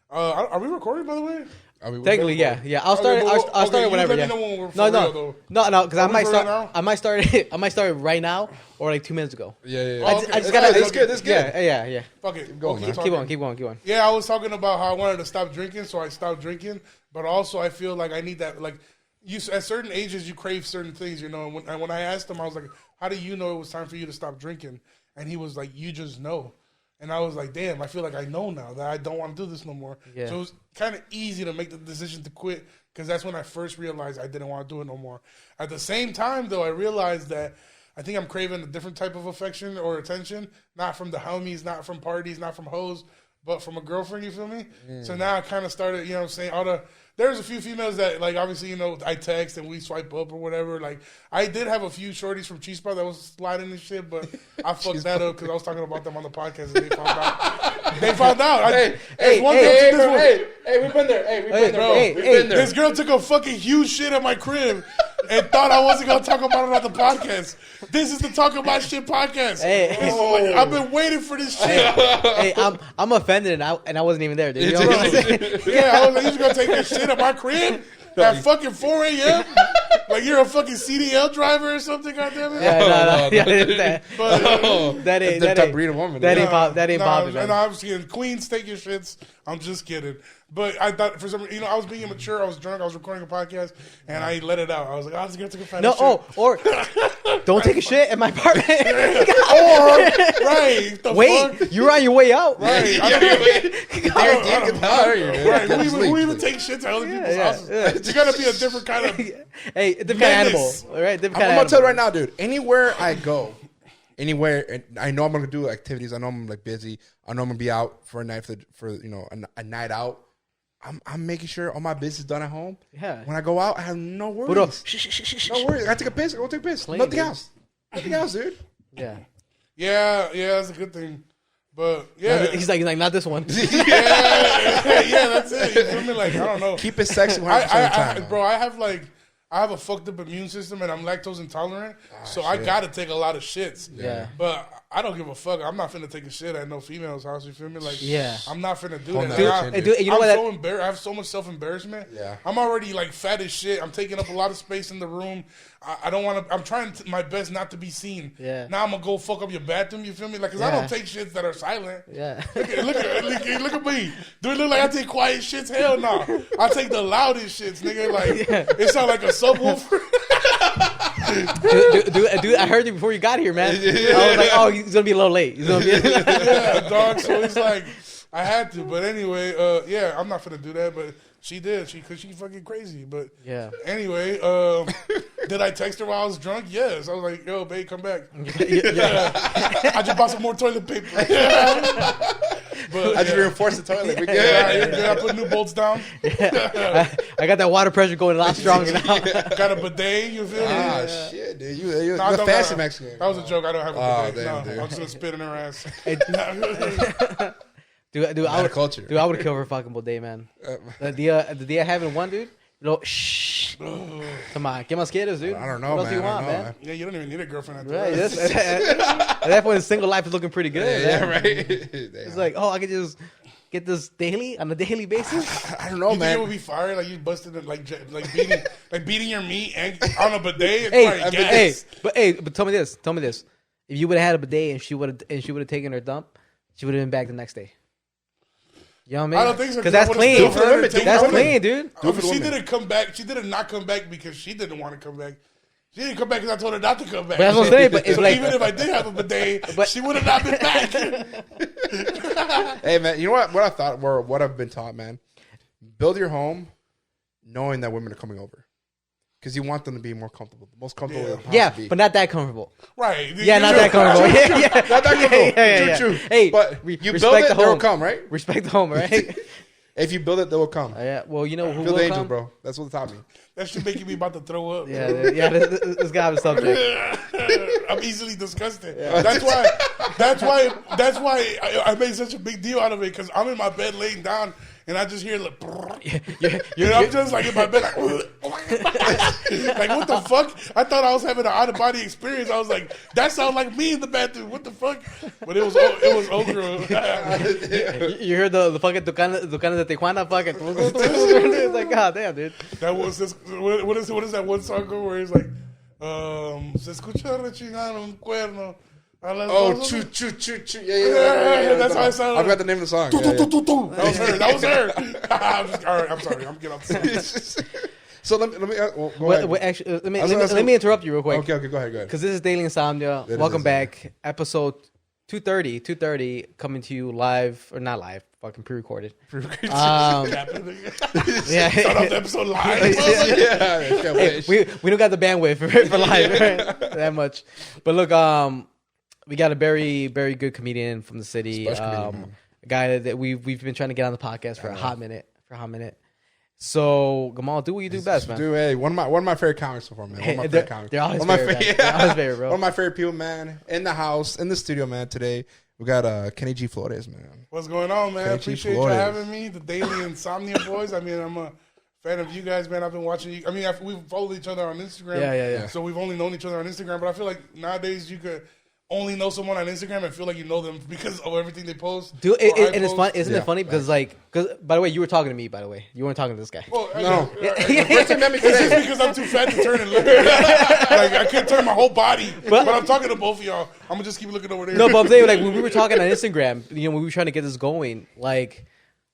Are we recording, by the way? Technically, yeah. I'll start. I'll start it whenever. Let me know when we're for real, no. Because I might start. Right I might start it right now or like 2 minutes ago. Yeah. I just gotta. That's good. Yeah. Fuck it. Keep going. Yeah, I was talking about how I wanted to stop drinking, so I stopped drinking. But also, I feel like I need that. Like, at certain ages, you crave certain things. You know, and when I asked him, I was like, "How do you know it was time for you to stop drinking?" And he was like, "You just know." And I was like, damn, I feel like I know now that I don't want to do this no more. Yeah. So it was kind of easy to make the decision to quit because that's when I first realized I didn't want to do it no more. At the same time, though, I realized that I think I'm craving a different type of affection or attention, not from the homies, not from parties, not from hoes, but from a girlfriend, you feel me? So now I kind of started, you know what I'm saying, there's a few females that, like, obviously, you know, I text and we swipe up or whatever. Like, I did have a few shorties from Cheese Spot that was sliding and shit, but I fucked that up because I was talking about them on the podcast and they found out. We've been there. This girl took a fucking huge shit at my crib and thought I wasn't going to talk about it on the podcast. This is the Talk About Shit podcast. I've been waiting for this shit. I'm offended and I wasn't even there, dude. You know what I'm saying? Yeah, I was like, you're going to take this shit at my crib at fucking 4 a.m.? Like you're a fucking CDL driver or something, goddammit? That ain't bothered. And I'm seeing Queens, take your shits. I'm just kidding. But I thought for some reason, I was being immature. I was drunk. I was recording a podcast, and I let it out. I was like, I was going to take a fat shit. Or don't take a shit in my apartment. Fuck? You're on your way out. Right. Who even takes shits at other people's houses? It's got to be a different kind of different animal. Right? I'm going to tell you right now, dude. Anywhere I go, and I know I'm going to do activities. I know I'm like busy. I know I'm going to be out for a night for you know a night out. I'm making sure all my business is done at home. Yeah. When I go out, I have no worries. No worries. I take a piss. I go take a piss. Nothing else, dude. Yeah. Yeah, that's a good thing. But yeah, he's like not this one. yeah, that's it. You feel me? Like I don't know. Keep it sexy 100% of the time, bro. I have a fucked up immune system and I'm lactose intolerant, so I gotta take a lot of shits. Yeah. But I don't give a fuck. I'm not finna take a shit at no female's house. You feel me? Like, I'm not finna do that. You know what? So embarrassed. I have so much self-embarrassment. Yeah. I'm already like fat as shit. I'm taking up a lot of space in the room. I don't want to. I'm trying my best not to be seen. Yeah. Now I'm gonna go fuck up your bathroom. You feel me? Like, cause I don't take shits that are silent. Yeah. Look at me. Do it look like I take quiet shits? Hell no. I take the loudest shits, nigga. Like it sound like a subwoofer. Dude, I heard you before you got here, man. I was like, oh, he's gonna be a little late. Yeah, dog. So it's like I had to, but anyway, I'm not gonna do that. But she did, because she's fucking crazy. But anyway, did I text her while I was drunk? Yes. I was like, yo, babe, come back. I just bought some more toilet paper. But I just reinforced the toilet. I put new bolts down. I got that water pressure going a lot stronger now. Got a bidet, you feel me? Shit, dude. You're a fancy Mexican. That was a joke. I don't have a bidet. Dude. I'm just going to spit in her ass. Dude, I would kill her fucking bidet, man. The day I haven't won, dude. Shh. Come on, get my skaters, dude. I don't know, what else do you want, man? Yeah, you don't even need a girlfriend at that. At that point, single life is looking pretty good. Yeah, right. It's like, I could just get this on a daily basis. I don't know, you man. Think it would be fire? Like you busted it, like beating your meat and on a bidet. But tell me this. If you would have had a bidet and she would have taken her dump, she would have been back the next day. You know what I mean? I don't think so. Because that's clean. That's clean, dude. She didn't come back. She did not come back because she didn't want to come back. She didn't come back because I told her not to come back. But that's what I'm saying. But it's so even if I did have a bidet, she would have not been back. Hey, man, you know what I thought, or what I've been taught, man? Build your home knowing that women are coming over. Because you want them to be more comfortable. The most comfortable be. But not that comfortable. Right. Yeah, not that comfortable. Not that comfortable. True. Hey, but you build it, they will come, right? Respect the home, right? If you build it, they will come. Yeah. Well, you know who Build will the angel, come? bro. That's what it taught me. That should make me about to throw up. Yeah. This guy was subject. I'm easily disgusted. Yeah. That's why I made such a big deal out of it, because I'm in my bed laying down and I just hear like, I'm just like in my bed like, Like, what the fuck? I thought I was having an out of body experience. I was like, that sounds like me in the bathroom. What the fuck? But it was okra. You heard the fucking Tucanes de Tijuana fucking. It's like, god damn, dude. That was this, what is that one song where it's like, se escucha rechinar un cuerno. Oh, choo. Yeah. That's how I sounded. I forgot the name of the song. That was her. All right, I'm sorry. I'm getting off the song. So let me go ahead. Wait, actually, let me interrupt you real quick. Okay, go ahead. Because this is Daily Insomnia. Welcome back. Episode 230, coming to you live, or not live, fucking pre-recorded. Start off the episode live. Hey, we don't got the bandwidth for live that much. But look, we got a very, very good comedian from the city. A guy that we've been trying to get on the podcast for a hot minute. So, Gamal, do what you do best, man. Hey, one of my favorite comics so far, man. One of my favorite comics. They're always favorite, They're always favorite, bro. One of my favorite people, man. In the house, in the studio, man. Today we got Kenny G. Flores, man. What's going on, man? Kenny Appreciate you having me. The Daily Insomnia boys. I mean, I'm a fan of you guys, man. I've been watching you. I mean, we've followed each other on Instagram. Yeah. So we've only known each other on Instagram. But I feel like nowadays you could only know someone on Instagram and feel like you know them because of everything they post. Dude, and it's fun. Isn't it funny? Because by the way, you were talking to me, by the way. You weren't talking to this guy. Well, no. It's just because I'm too fat to turn and look. Like, I couldn't turn my whole body. But I'm talking to both of y'all. I'm going to just keep looking over there. No, but I'm saying, like, when we were talking on Instagram, when we were trying to get this going, like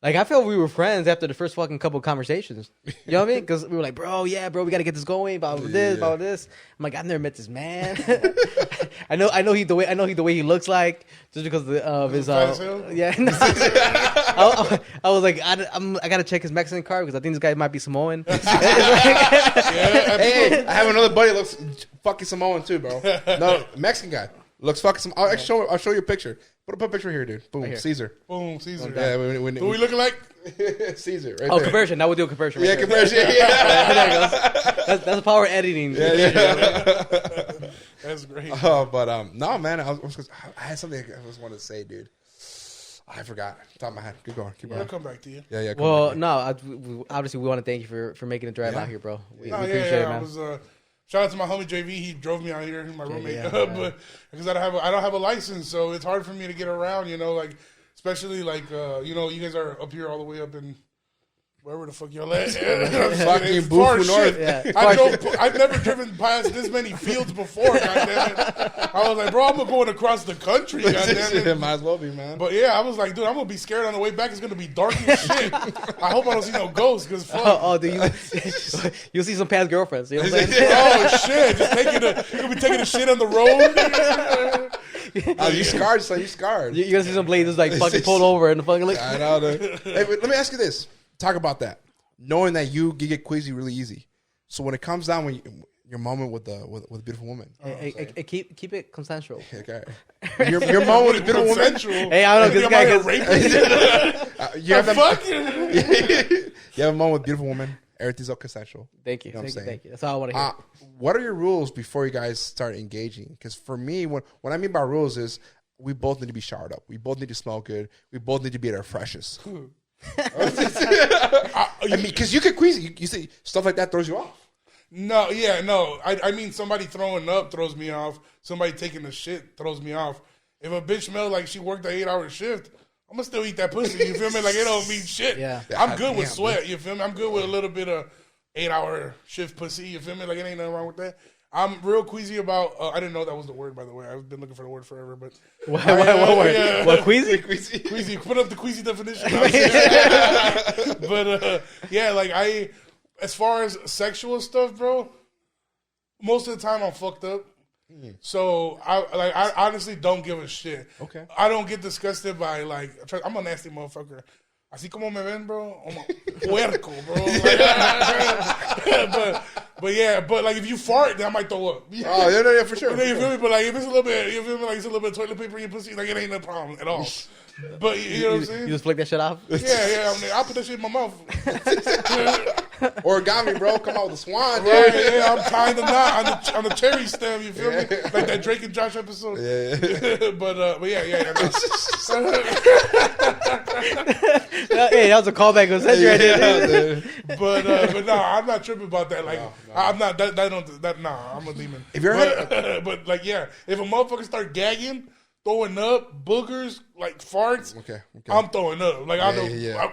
I felt we were friends after the first fucking couple of conversations. You know what I mean? Because we were like, bro, we got to get this going, about this. I'm like, I've never met this man. I know the way he looks like, just because of his yeah. I was like, I gotta check his Mexican card because I think this guy might be Samoan. Hey, I have another buddy that looks fucking Samoan too, bro. No, Mexican guy looks fucking Samoan. I'll show you a picture. Put a picture here, dude. Boom, right here. Caesar. Boom, Caesar. Yeah, who we looking like? Caesar, right there. conversion. Now we'll do a conversion. Yeah, conversion. Yeah. That's the power of editing. Yeah. That's great. Oh, but no, man. I had something I was wanting to say, dude. I forgot. Top of my head. Keep going. I'll come back to you. Yeah. Well, no. Obviously, we want to thank you for making the drive out here, bro. We appreciate it, man. Shout out to my homie JV. He drove me out here. My roommate, but because I don't have a license, so it's hard for me to get around. You know, like especially like you guys are up here all the way up in wherever the fuck y'all at. Fucking Bufu North. Yeah. I've never driven past this many fields before. Goddamn it! I was like, bro, I'm going across the country. Goddamn it! Might as well be, man. But yeah, I was like, dude, I'm gonna be scared on the way back. It's gonna be dark as shit. I hope I don't see no ghosts, cause fuck. Dude, you'll see some past girlfriends. You know what I'm saying? Oh shit! You'll be taking a shit on the road. You scarred, son. You scarred. You're gonna see some blazers like fucking pulled over and the fucking like. I know. Hey, let me ask you this. Talk about that. Knowing that you get queasy really easy. So when it comes down when your moment with a beautiful woman, keep it consensual. Okay. Your moment with a beautiful woman. Hey, I don't know. This guy you have you have a moment with a beautiful woman. Everything's all consensual. Thank you. Thank you. That's all I want to hear. What are your rules before you guys start engaging? Because for me, what I mean by rules is we both need to be showered up. We both need to smell good. We both need to be at our freshest. I mean, because you get queasy. You see stuff like that throws you off. No. I mean, somebody throwing up throws me off. Somebody taking a shit throws me off. If a bitch smells like she worked an 8-hour shift, I'm gonna still eat that pussy. You feel me? Like it don't mean shit. Yeah. I'm good with sweat. You feel me? I'm good with a little bit of 8-hour shift pussy. You feel me? Like it ain't nothing wrong with that. I'm real queasy about. I didn't know that was the word, by the way. I've been looking for the word forever, but what word? Yeah. What queasy? Queasy. Put up the queasy definition. But yeah, like as far as sexual stuff, bro. Most of the time, I'm fucked up. So I honestly don't give a shit. Okay. I don't get disgusted by like. I'm a nasty motherfucker. Así como me ven, bro, I'm a puerco, bro. But like if you fart, then I might throw up. Oh, yeah, for sure. You feel me? But like if it's a little bit, you feel me? Like it's a little bit of toilet paper in your pussy, like it ain't no problem at all. But you know what I'm saying? You just flick that shit off? Yeah. I'll put that shit in my mouth. Origami, bro. Come out with a swan, dude. Right, yeah, I'm tying the knot on the cherry stem. You feel me? Like that Drake and Josh episode. Yeah. but yeah. Hey, that was a callback. It was right there. But no, I'm not tripping about that. Like, No. I'm not. Nah, I'm a demon. If you're but like, yeah, if a motherfucker start gagging, throwing up, boogers, like farts, Okay. I'm throwing up. Like I know. Yeah.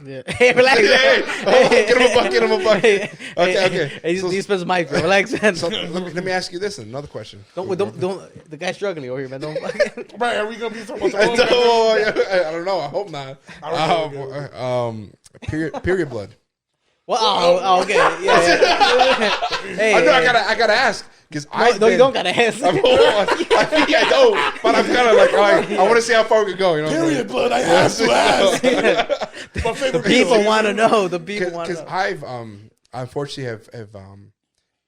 Yeah. Hey, relax. Get him a bucket. Okay. Hey, you spend some mic, bro. Relax. So let me ask you this. Another question. Don't. The guy's struggling over here, man. Don't. Right? Are we gonna be talking about I the don't know. I hope not. I don't Period blood. Well, oh, okay. Yeah. Hey, I know. I gotta ask because no, you don't gotta answer. I know, but I'm kind of like, all right, I want to see how far we can go. You know, what I'm period blood. I have to ask. My favorite People want to know. The people want to because know. I've unfortunately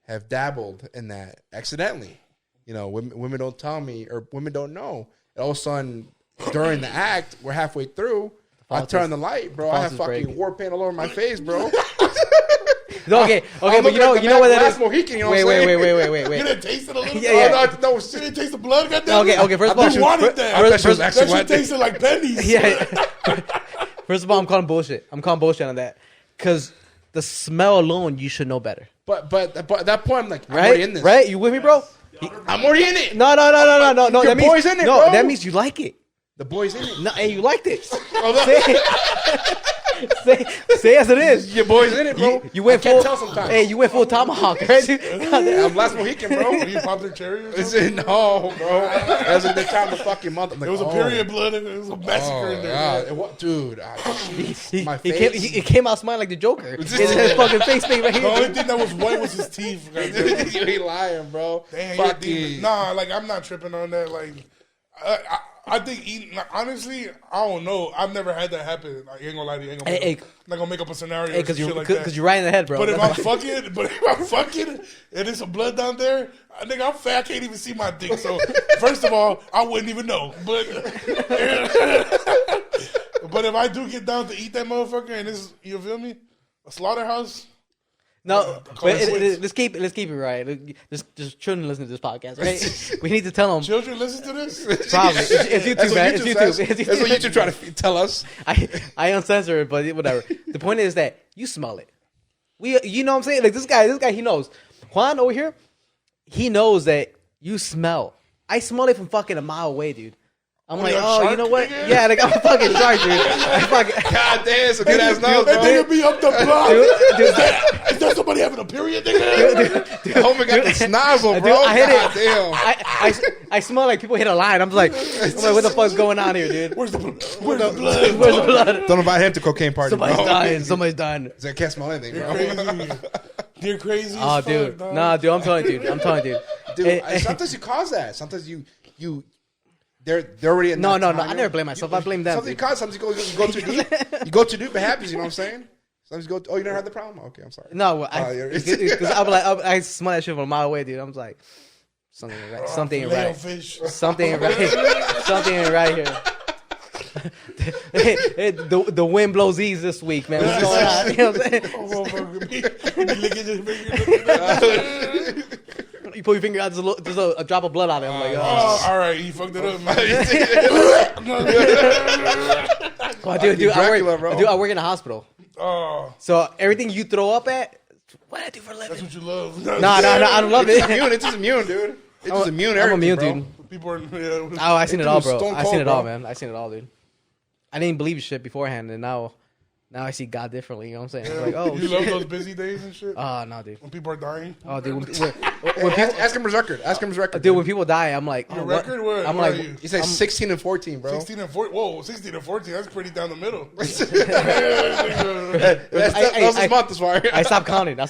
have dabbled in that accidentally. You know, women don't tell me or women don't know. And all of a sudden, during the act, we're halfway through. I turn the light, bro. I have fucking war paint all over my face, bro. No, okay, but you know what that is. Mohican, you know Wait. You didn't taste it a little bit? Yeah. No, You didn't taste the blood, goddamn. Okay. First of all, You wanted that. I bet she was That actually shit wet. tasted like pennies. Yeah. First of all, I'm calling bullshit. I'm calling bullshit on that because the smell alone, you should know better. But at that point, I'm like, I'm Right? already in this. Right? You with me, bro? I'm already in it. No. Your That means, boy's in it, no, bro. that means you like it. The boy's in it. No, and you liked it. Oh, Say as it is. Your boy's in it, bro. You went I can't full. tell sometimes. Hey, you went full tomahawk, right? I'm last Mohican, bro. Are you popped their cherry or something? It's no, bro. That was at the time of fucking month. I'm like, It was a period blood. It was a massacre in there. God. What, dude? My He face. came out smiling like the Joker. His fucking face made right The only here. thing that was white was his teeth. goddamn. You ain't lying, bro. Damn, you're a Fucking. demon. Nah, like I'm not tripping on that. Like, I think eating. Honestly, I don't know. I've never had that happen. I ain't gonna lie to you. I'm not gonna make up a scenario. Hey, because shit like that. you're right in the head, bro. But if I'm fucking, and there's some blood down there, I think I'm fat. I can't even see my dick. So first of all, I wouldn't even know. But but if I do get down to eat that motherfucker, and this, you feel me, a slaughterhouse. No, but let's keep it right. Just children listen to this podcast, right? We need to tell them. Children listen to this. Probably it's YouTube, man. It's YouTube. That's what YouTube trying to tell us. I uncensor it, but whatever. The point is that you smell it. You know what I'm saying? Like this guy, he knows. Juan over here, he knows that you smell. I smell it from fucking a mile away, dude. I'm like, shark, you know what? nigga? Yeah, like I'm a fucking shark, dude. God damn, it's a good ass nose, That bro. nigga be up the block. Dude, Is that somebody having a period, nigga? Homie got the snozzle, bro. I hit God it. damn. I smell like people hit a line. I'm like, what the fuck's going on here, dude? Where's the blood? Where's the blood? Don't invite him to cocaine party. Somebody's bro. dying. Somebody's dying. I can't smell anything, bro. Crazy. You're crazy. Oh, as dude. fuck, dog. Nah, dude. I'm telling you, dude. Dude, Hey, sometimes you cause that. Sometimes you they're already in No. that time, I never blame myself. I blame them. Something dude. cause sometimes you go too deep. You go too deep, it happens. You know what I'm saying? Sometimes you go. Oh, you never had the problem. Okay, I'm sorry. No, yeah. because I'm like, I smell that shit from a mile away, dude. I'm just like, something ain't right. Something ain't right. Fish. Something ain't right. Something ain't right here. The wind blows east this week, man. What's going on? You know what I'm saying? Oh, motherfucker. Me licking his finger. You pull your finger out, there's a drop of blood on it. I'm like, Oh, all right. You fucked it up, man. oh, dude, Dracula, bro. I work in a hospital. Oh, So everything you throw up at, what I do for a living? that's what you love. No, I don't love it. It's just immune, dude. It's just immune. I'm immune, bro. dude. People are. Yeah. Oh, I seen it all, bro. Stone I seen Cold, it all, bro. man. I seen it all, dude. I didn't believe shit beforehand, and now I see God differently. You know what I'm saying? I'm like, oh, you shit. love those busy days and shit. Oh, no, dude. When people are dying. Oh, dude. Ask him his record. Ask him his record. Dude, when people die, I'm like, Your oh, what? record? Where I'm are like, you? He said 16 and 14, bro. 16 and 14. Whoa, 16 and 14. That's pretty down the middle. That was his month as far. I stopped counting. Hell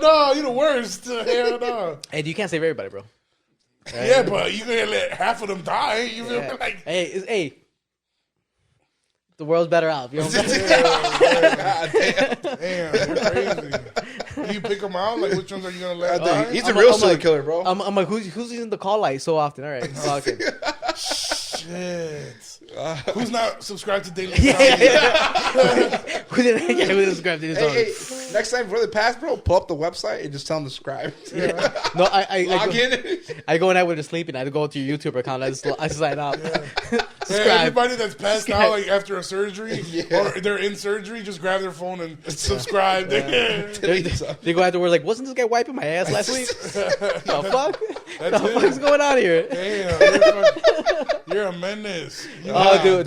no, you the worst. Hell no. Hey, you can't save everybody, bro. Yeah, but you gonna let half of them die. You feel me? Like, Hey, the world's better off. You know what I'm saying? damn, you're crazy. Do you pick them out? Like, which ones are you gonna let die? He's a real serial killer, bro. I'm like, who's using the call light so often? All right, okay. Shit. Who's not subscribed to Daily Yeah. Insomnia? Who didn't subscribe to this? Hey, next time for the pass, bro, pull up the website and just tell them to subscribe. No, I Log go, in. I go in there when they're sleeping. I go to your YouTube account. I sign up. Yeah, everybody that's passed out like after a surgery Yeah. or they're in surgery, just grab their phone and subscribe. They go afterwards like, wasn't this guy wiping my ass last week? The fuck? That's The it. fuck's going on here? Damn, you're a menace. Oh, dude,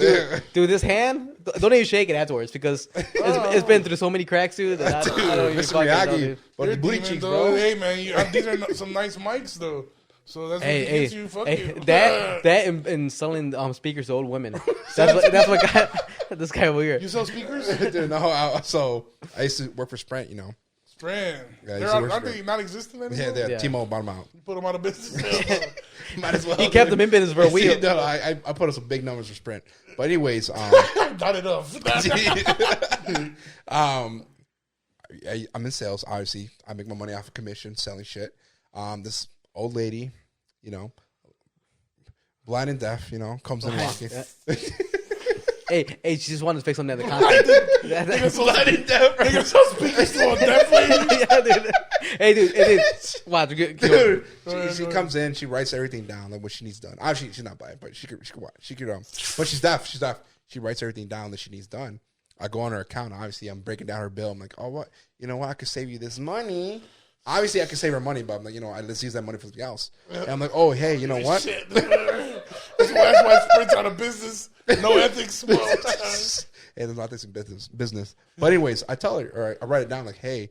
this hand, don't even shake it afterwards because it's been through so many cracks, dude. That I don't even Mr. fucking know, Miyagi. dude. But You're the booty demon, cheeks, though. bro. Hey, man, these are some nice mics, though. So that's what gets you. Fuck you. that and selling speakers to old women. That's what got this guy over here. You sell speakers? Dude, no, so I used to work for Sprint, you know. Sprint. Yeah, They're aren't they not existent anymore? Yeah, they're Yeah. T-Mobile bottom out. You put them out of business. Might as well. He kept them in business for a week. No, I put up some big numbers for Sprint. But anyways, Not enough. I'm in sales, obviously. I make my money off of commission, selling shit. This old lady, you know, blind and deaf, you know, comes in walking. Hey, she just wanted to fix something at the concert. Blind and deaf. Nigga sell speakers to a deaf lady. Yeah, dude. Hey, dude. Watch, Dude, she comes in, she writes everything down, like what she needs done. Obviously, she's not blind, but she could but she's deaf. She's deaf. She writes everything down that she needs done. I go on her account. Obviously, I'm breaking down her bill. I'm like, oh, what? You know what? I could save you this money. Obviously, I could save her money, but I'm like, you know, let's use that money for something else. And I'm like, oh, hey, you know what? Shit. That's why Sprint's out of business. No ethics. Bro. Hey, there's not this in business. But anyways, I tell her, or I write it down like, hey,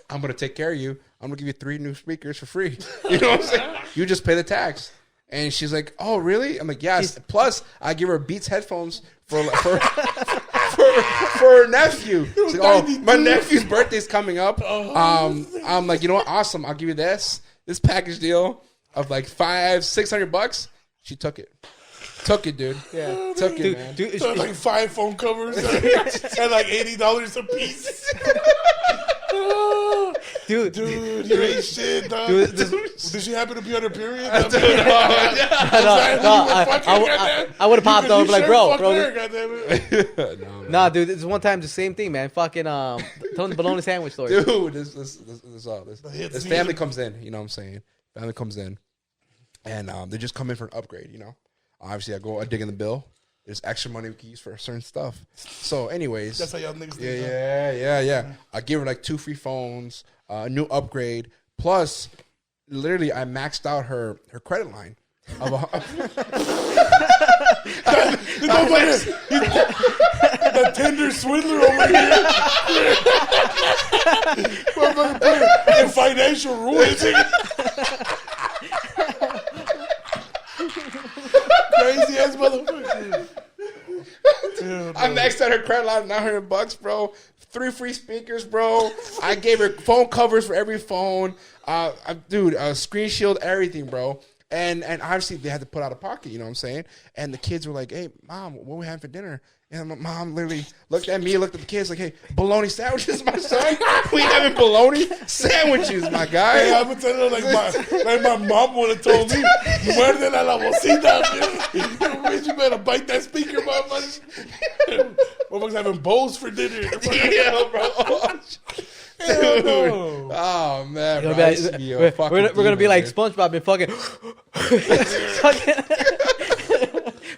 I'm going to take care of you. I'm going to give you 3 new speakers for free. You know what I'm saying? You just pay the tax. And she's like, oh, really? I'm like, yes. Plus, I give her Beats headphones for her nephew. She's like, oh, my nephew's birthday's coming up. I'm like, you know what? Awesome. I'll give you this package deal of like $500-600. She took it. Took it, dude. Yeah, took it, man. Dude, So like 5 phone covers and like $80 a piece. dude, You ain't shit, dog. Dude, Did she happen to be on her period? I would have popped up like, bro. Nah, dude, this one time the same thing, man. Fucking telling the bologna sandwich story. Dude, this family comes in, you know what I'm saying? Family comes in, and they just come in for an upgrade, you know? Obviously, I dig in the bill. There's extra money we can use for certain stuff. So, anyways. That's how y'all niggas think. Yeah. I give her like 2 free phones, a new upgrade. Plus, literally, I maxed out her credit line. The Tinder swindler over here. Motherfucker put her in financial ruin. Crazy ass motherfucker. I maxed out her credit line, $900, bro. 3 free speakers, bro. I gave her phone covers for every phone. Screen shield, everything, bro. And obviously they had to put out of pocket, you know what I'm saying? And the kids were like, hey, Mom, what we having for dinner? And my mom literally looked at me, looked at the kids like, hey, bologna sandwiches, my son? We having bologna sandwiches, my guy. Hey, I'm gonna tell you like my mom would have told me, muerde la bocina, bitch. You better bite that speaker, motherfucker. Motherfuckers having bowls for dinner. Yeah, bro. Hell no. Oh, man, bro. We're gonna be like SpongeBob and fucking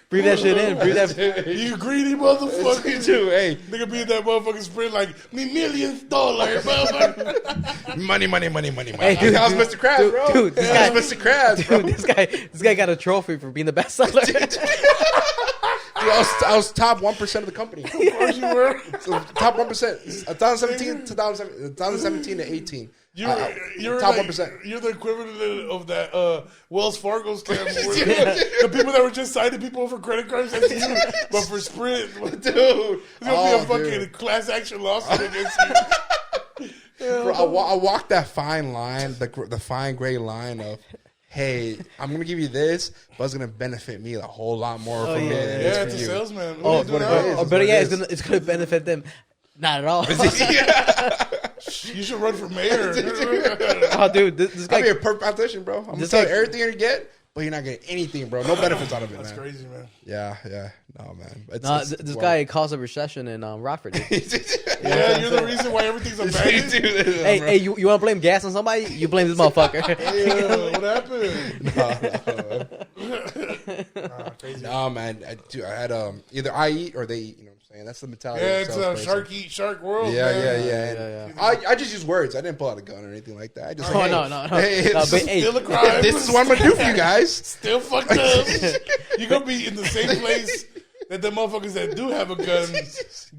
breathe that shit in. Breathe that. You greedy motherfucker. Too, hey. Nigga be in that motherfucking Sprint like, me $millions, motherfucker. Money. Hey, dude, That was Mr. Krabs, bro. Dude, this guy, Mr. Krabs, bro. dude, this guy got a trophy for being the best seller. Dude, I was top 1% of the company. Of course you were. So top 1%. 2017 to 18. You're top like, 1%. You're the equivalent of that Wells Fargo scam. The people that were just signing people for credit cards, that's you. But for Sprint, Dude. it's gonna be a fucking dude. class action lawsuit against you. Bro, I walked that fine line, the fine gray line of, hey, I'm going to give you this, but it's going to benefit me a whole lot more from it. than Yeah, it's it's for a you. salesman. Oh, What are you doing it now? is. better yet, it's gonna benefit them. Not at all. You should run for mayor. Oh, dude, this I'll guy. be a perfect politician, bro. I'm going to This tell you guy- everything you get, but you're not getting anything, bro. No benefits out of it, That's man. crazy, man. Yeah. No, man. This guy caused a recession in Rockford. Dude. Yeah, you're the reason why everything's abandoned. Hey, you want to blame gas on somebody? You blame this motherfucker. What happened? Crazy. No, man. I had either I eat or they eat. You know what I'm saying? That's the mentality. Yeah, of it's a a salesperson. shark eat shark world. Yeah, man. yeah. And I just use words. I didn't pull out a gun or anything like that. I just Oh, hey, no. Hey, No, this, but, is, hey, Still a crime. this is what I'm gonna do for you guys. Still fucked up. You're gonna be in the same place that the motherfuckers that do have a gun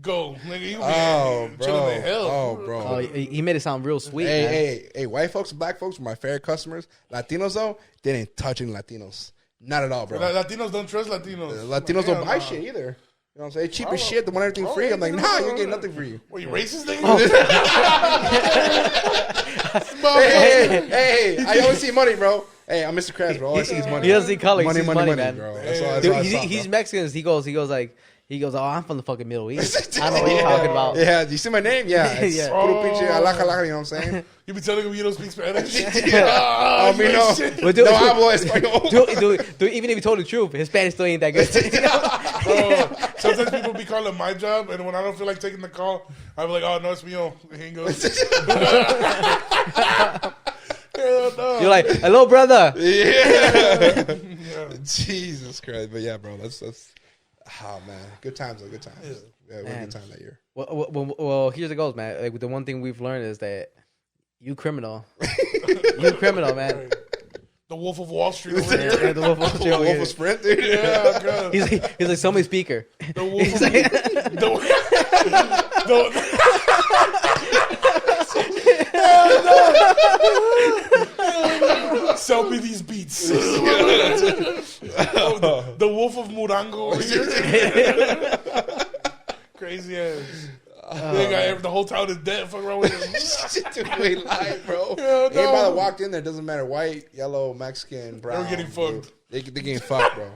go. Nigga, you gonna be chilling in hell. Oh, bro. oh, he made it sound real sweet. man. Hey, white folks and black folks were my favorite customers. Latinos, though, they didn't touch any Latinos. Not at all, bro. Latinos don't trust Latinos. Latinos don't buy shit either. You know what I'm saying? Cheap as shit. They want everything free. I'm like, nah, you get nothing free. What, you racist, nigga? Hey, I always see money, bro. Hey, I'm Mr. Krabs, bro. All I see is money. He doesn't see color. He sees money, man. bro. That's all Dude, I saw, he's bro. Mexican. He goes, oh, I'm from the fucking Middle East. I know what you're talking about. Yeah, do you see my name? Yeah. It's Yeah. puro pinche alaja, you know what I'm saying? You be telling him you don't speak Spanish? I mean, no. But dude, No hablo español. dude, even if you told the truth, his Spanish still ain't that good. Bro, sometimes people be calling my job, and when I don't feel like taking the call, I be like, oh, no, it's me. He goes. Hell no. You're like, hello, brother. Yeah. Jesus Christ. But yeah, bro, that's oh man. Good times though, good times. Yeah, we had a good time that year. Well, here's the goals, man. Like the one thing we've learned is that you criminal. You criminal, man. The Wolf of Wall Street over here. Yeah, the Wolf of Wall Street over Wolf here. of Sprint, dude. Yeah, God. He's like somebody speaker. The Wolf He's of Sell me these beats. The Wolf of Murango over here. Crazy ass. The whole town is dead. Fuck around with him. Dude, we lied, bro. Hell no. Anybody that walked in there, doesn't matter, white, yellow, Mexican, brown. They're getting fucked. They getting fucked, bro.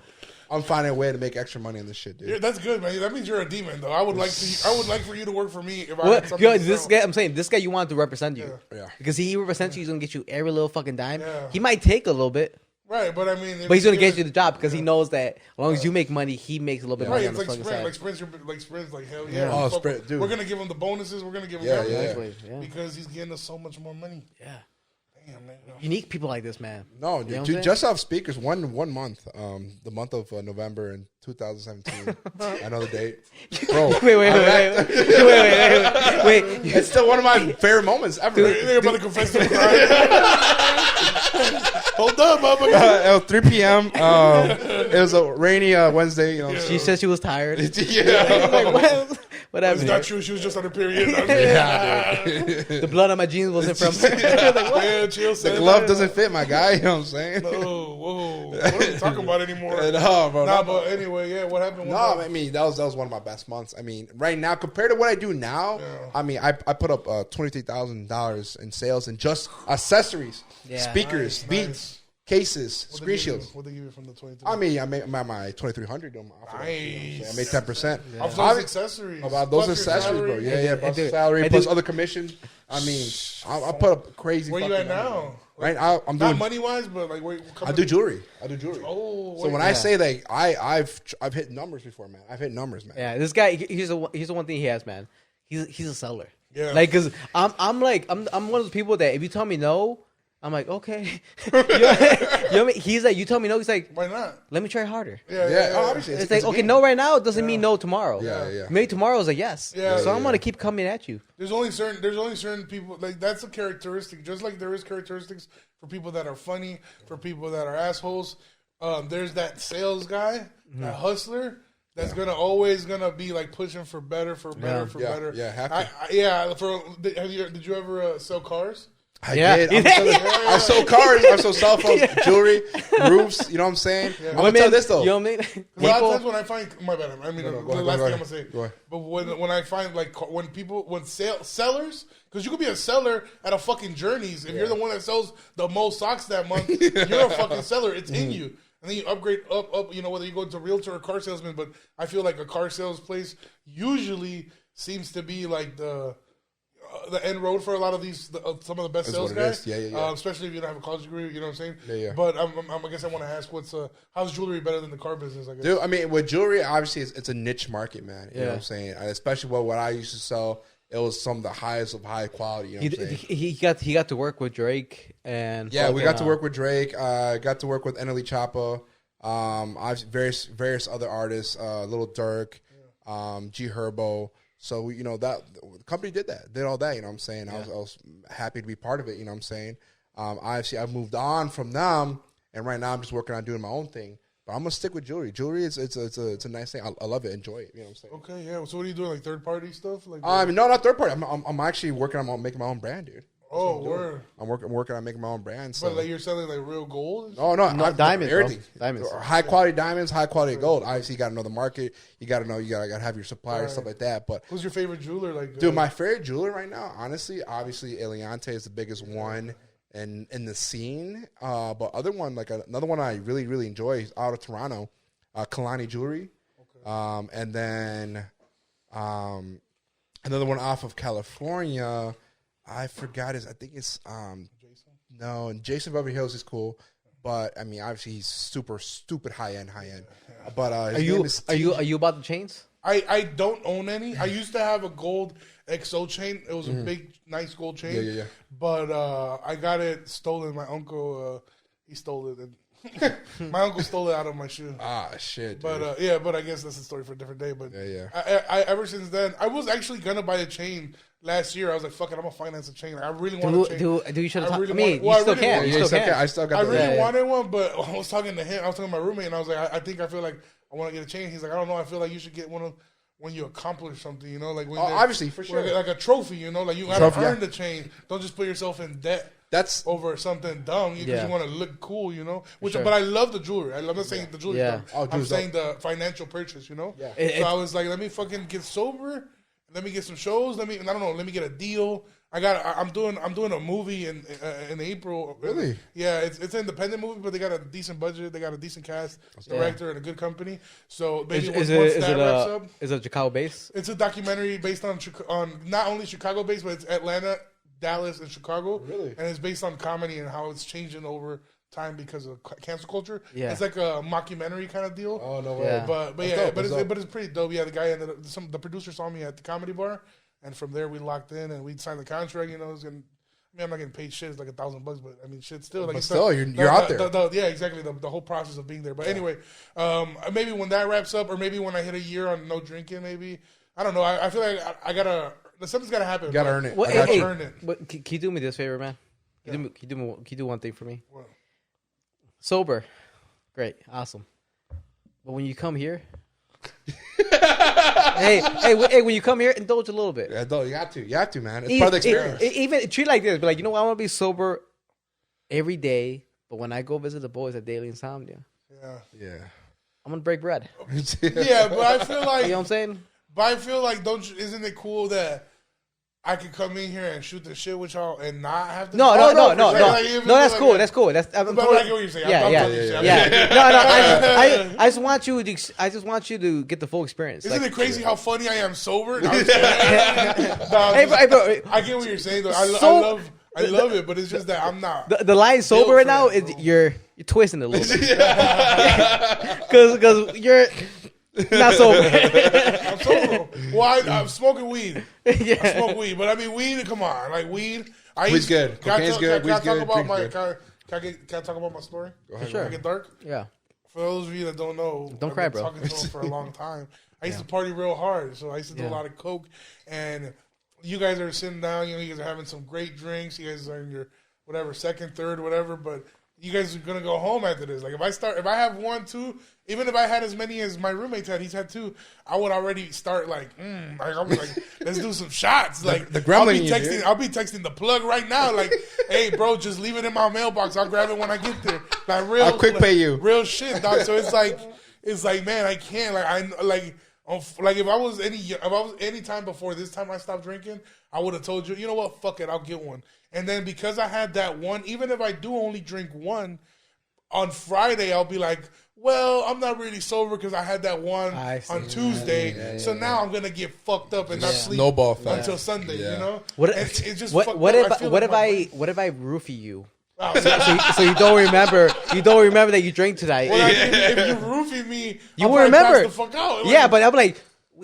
I'm finding a way to make extra money on this shit, dude. Yeah, that's good, man. That means you're a demon, though. I would like for you to work for me if I Well, had something to this sell. guy, I'm saying this guy you want to represent you. Yeah. Because he represents you. He's gonna get you every little fucking dime. Yeah. He might take a little bit, Right, but I mean, but he's gonna get you the job because he knows that as long as you make money, he makes a little bit of Right, money it's on the like fucking Sprint. side. Like Sprint's like hell yeah. Oh, Fuck, Sprint, dude. We're gonna give him the bonuses. We're gonna give him Yeah, everything. Exactly. Yeah. Because he's getting us so much more money. Yeah. Damn, man. You need people like this, man. No, You know what I'm dude, saying? just off speakers, one month, the month of November in 2017. I know the date. Bro, Wait. it's still one of my favorite moments ever. They're about to confess to a crime. Hold up, motherfucker. It was 3 p.m. It was a rainy Wednesday. You know, She said she was tired. yeah. Like, what It's happened? not true. She was just on her period. The blood on my jeans wasn't from her. Like, what? Yeah, chill. The glove doesn't fit my guy. You know what I'm saying? Whoa. What are we talking about anymore? No, bro. Nah, but anyway, yeah. What happened? No, I mean that was one of my best months. I mean, right now compared to what I do now, I mean I put up $23,000 in sales and just accessories, Yeah. speakers, beats, cases, screen shields. What they give you from the 23? I mean, I made my 2,300. Nice. I made 10%. Off those accessories. About those Plus your accessories, bro. salary. Yeah, plus dude, salary, and plus dude- other commission. I mean, I put up crazy. Where you fucking at money, now? man. Right now, I'm Not doing. money wise, but like wait. I do jewelry. Oh, So when I say that, I've hit numbers before, man. I've hit numbers, man. Yeah, this guy. Here's the one thing he has, man. He's a seller. Yeah. Like, cause I'm one of those people that if you tell me no, I'm like, okay. you know what I mean? He's like, you tell me no. He's like, why not? let me try harder. Yeah. Oh, obviously, It's like, a okay, game. no right now doesn't mean no tomorrow. Yeah. Maybe tomorrow is a yes. Yeah, so yeah, I'm gonna keep coming at you. There's only certain people like that's a characteristic. Just like there is characteristics for people that are funny, for people that are assholes. There's that sales guy, that hustler. That's always gonna be like pushing for better, for better. Yeah, have to. Did you ever sell cars? I Yeah. did. I sold cars. I sold cell phones, jewelry, roofs. You know what I'm saying? I'm gonna tell you this though. You know what I mean? 'Cause a lot of times when I find my bad, I mean No, the go ahead, last go thing ahead. I'm gonna say. Go ahead. But when I find like when sellers, because you could be a seller at a fucking Journeys. If you're the one that sells the most socks that month, you're a fucking seller. It's in you. And then you upgrade up. You know, whether you go to realtor or car salesman. But I feel like a car sales place usually seems to be like the the end road for a lot of these some of the best That's sales what it guys. is. Yeah. Especially if you don't have a college degree, you know what I'm saying? Yeah. But I guess I want to ask, how's jewelry better than the car business? I guess. Dude, I mean, with jewelry, obviously, it's a niche market, man. You know Yeah. what I'm saying? Especially what I used to sell, it was some of the highest of high quality. You know what I'm saying? He got to work with Drake and Yeah, we fucking, got to work with Drake. Got to work with Enely Choppa. I've various other artists, Little Durk, G Herbo. So that the company did all that. You know what I'm saying? I was happy to be part of it. You know what I'm saying? Obviously, I've moved on from them, and right now I'm just working on doing my own thing. But I'm gonna stick with jewelry. Jewelry it's a nice thing. I love it. Enjoy it. You know what I'm saying? Okay, yeah. So what are you doing? Like third party stuff? Like No, not third party. I'm actually working on making my own brand, dude. oh, word. I'm working on making my own brand. So. But like you're selling like real gold? Oh no, diamonds, bro. everything. Diamonds. High quality diamonds, high quality gold. Obviously, you got to know the market. You got to know. You got to have your suppliers, stuff like that. But Who's your favorite jeweler? Like, dude, my favorite jeweler right now, honestly, obviously, Eliante is the biggest one in the scene. But other one, like another one I really enjoy is out of Toronto, Kalani Jewelry. Okay. And then another one off of California. I forgot his. I think it's Jason? No, Jason Beverly Hills is cool, but I mean, obviously he's stupid high end. But Are you about the chains? I don't own any. I used to have a gold XO chain. It was a big, nice gold chain. Yeah. But I got it stolen. My uncle, he stole it. And my uncle stole it out of my shoe. Ah, shit. But but I guess that's a story for a different day. But Yeah. I ever since then, I was actually gonna buy a chain last year. I was like, "Fuck it, I'm gonna finance a chain." Like, I really want a chain. Do you should have? really I mean, want- you still I can. really You want- still can. I still got. I the- really wanted one, but I was talking to him. I was talking to my roommate, and I was like, I think I feel like I want to get a chain. He's like, I don't know. I feel like you should get one of when you accomplish something. You know, like when obviously, for sure. like a trophy. You know, like you gotta Trophy, earn yeah. the chain. Don't just put yourself in debt. That's Over something dumb because Yeah. you want to look cool, you know. Which, Sure. but I love the jewelry. I'm not saying the jewelry. Yeah. Dumb. I'm jewelry's saying the financial purchase, you know. Yeah. So I was like, let me fucking get sober. Let me get some shows. Let me get a deal. I'm doing a movie in April. Really? Yeah, it's an independent movie, but they got a decent budget. They got a decent cast, director, and a good company. So maybe once that wraps up, is it Chicago based? it's a documentary based on not only Chicago based, but it's Atlanta, Dallas, and Chicago. Really? And it's based on comedy and how it's changing over time because of cancel culture. Yeah. It's like a mockumentary kind of deal. oh no way. Yeah. But That's yeah, dope, that's dope. but it's pretty dope. Yeah, the guy ended up, the producer saw me at the comedy bar, and from there we locked in and we signed the contract. You know, I'm not getting paid shit. It's like $1,000, but I mean, shit still. Like, But it's still, not- you're out there. yeah, exactly. The whole process of being there. But anyway, maybe when that wraps up, or maybe when I hit a year on no drinking, maybe I don't know. I feel like I gotta. Something's gotta happen. You gotta earn it. Well, I got hey, you. earn it. But can you do me this favor, man? Can you do one thing for me? What? Sober, great, awesome. But when you come here, hey, when you come here, indulge a little bit. Yeah, though, you have to, man. It's part of the experience. Even treat it like this, but like, you know what? I want to be sober every day. But when I go visit the boys at Daily Insomnia, Yeah. I'm gonna break bread. Yeah, but I feel like You know what I'm saying? But I feel like, isn't it cool that I could come in here and shoot the shit with y'all and not have to? No. for sure. Like, No, that's cool. That's cool. That's I'm But totally- I get what you're saying. Yeah, I'm yeah, totally saying. yeah. No. I just want you to. I just want you to get the full experience. Isn't Like, it crazy how funny I am sober? No, I'm just kidding. No, I'm hey, just- bro, I get what you're saying though. So- I love it, but it's just that I'm not. the line sober right now for that, is bro. you're twisting it a little bit because you're not sober. I'm sober. Well, I'm smoking weed. I Yeah. smoke weed, but I mean weed. Come on, like weed. Weed's good. Can I Cocaine's talk- good. Can I Weed's talk good. about Drink's my? good. Can I talk about my story? ahead, sure. Can I get dark? Yeah. For those of you that don't know, Don't I've cry, been bro. talking to him for a long time. I used to party real hard, so I used to do a Yeah. lot of coke. And you guys are sitting down, you guys are having some great drinks. You guys are in your whatever second, third, whatever. But you guys are gonna go home after this. Like if I have 1, 2, even if I had as many as my roommates had, he's had 2. I would already start like I was like, let's do some shots. Like the gremlin in you, dude. I'll be texting the plug right now. Like, hey, bro, just leave it in my mailbox. I'll grab it when I get there. Like real, I'll quick pay you. real shit, dog. So it's like, man, I can't. Like if I was any time before this time I stopped drinking, I would have told you, you know what, fuck it, I'll get one. And then because I had that one, even if I do only drink one, on Friday I'll be like, well, I'm not really sober because I had that one on Tuesday. So now I'm gonna get fucked up and not sleep until Sunday. You know, what if I roofie you? So you don't remember that you drank tonight. Well, if you roofie me, you will remember. The fuck out. Yeah, but I'm like,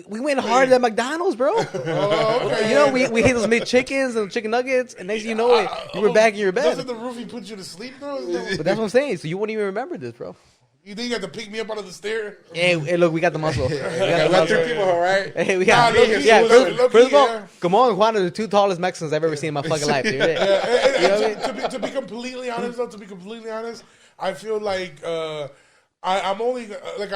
we went hard at McDonald's, bro. Okay. You know, we hit those McChickens and chicken nuggets, and next thing you know it, you were back in your bed. Doesn't the roofie put you to sleep, bro? But that's what I'm saying. So you wouldn't even remember this, bro. You think you have to pick me up out of the stair? Hey, look, we got the muscle. We got 3 people, all right? Hey, we got. First of all, Gammal and Juan are the 2 tallest Mexicans I've ever seen in my fucking life, dude. To be completely honest, I feel like I'm only like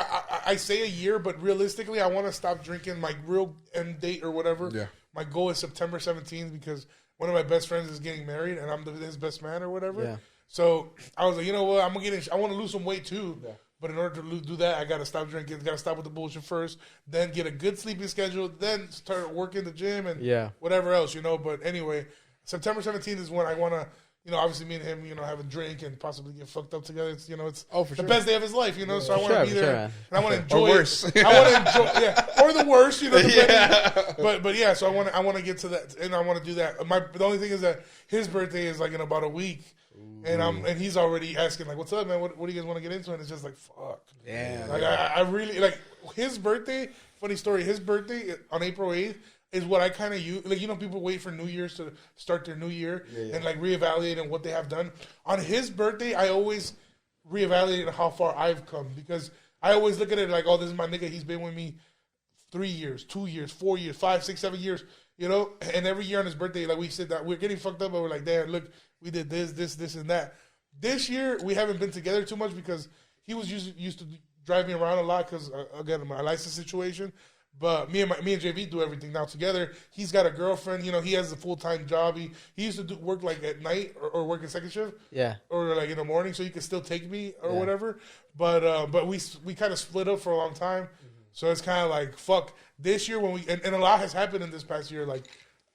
I say a year, but realistically, I want to stop drinking. My real end date or whatever. Yeah. My goal is September 17th because one of my best friends is getting married, and I'm his best man or whatever. Yeah. So I was like, you know what? I want to lose some weight too. Yeah. But in order to do that, I got to stop drinking. Got to stop with the bullshit first. Then get a good sleeping schedule. Then start working the gym and whatever else, you know. But anyway, September 17th is when I want to, you know, obviously me and him, you know, have a drink and possibly get fucked up together. It's, you know, it's the best day of his life, you know. So I want to be there and I want to enjoy or worse. it. I want to enjoy, or the worst, you know. But yeah, so I want to get to that, and I want to do that. The only thing is that his birthday is like in about a week. And he's already asking, like, what's up, man? What do you guys want to get into? And it's just like, fuck. Yeah. Like, I really, like, his birthday, funny story, his birthday on April 8th is what I kind of use. Like, you know, people wait for New Year's to start their new year and, like, reevaluate on what they have done. On his birthday, I always reevaluate how far I've come because I always look at it like, oh, this is my nigga. He's been with me 3 years, 2 years, 4 years, 5, 6, 7 years, you know? And every year on his birthday, like, we said that we're getting fucked up, but we're like, damn, look, we did this, and that. This year, we haven't been together too much because he was used to drive me around a lot because, again, my license situation. But me and JV do everything now together. He's got a girlfriend. You know, he has a full-time job. He used to work, like, at night or work in second shift. Yeah. Or, like, in the morning so he could still take me or whatever. But we kind of split up for a long time. Mm-hmm. So it's kind of like, fuck. This year, when and a lot has happened in this past year, like,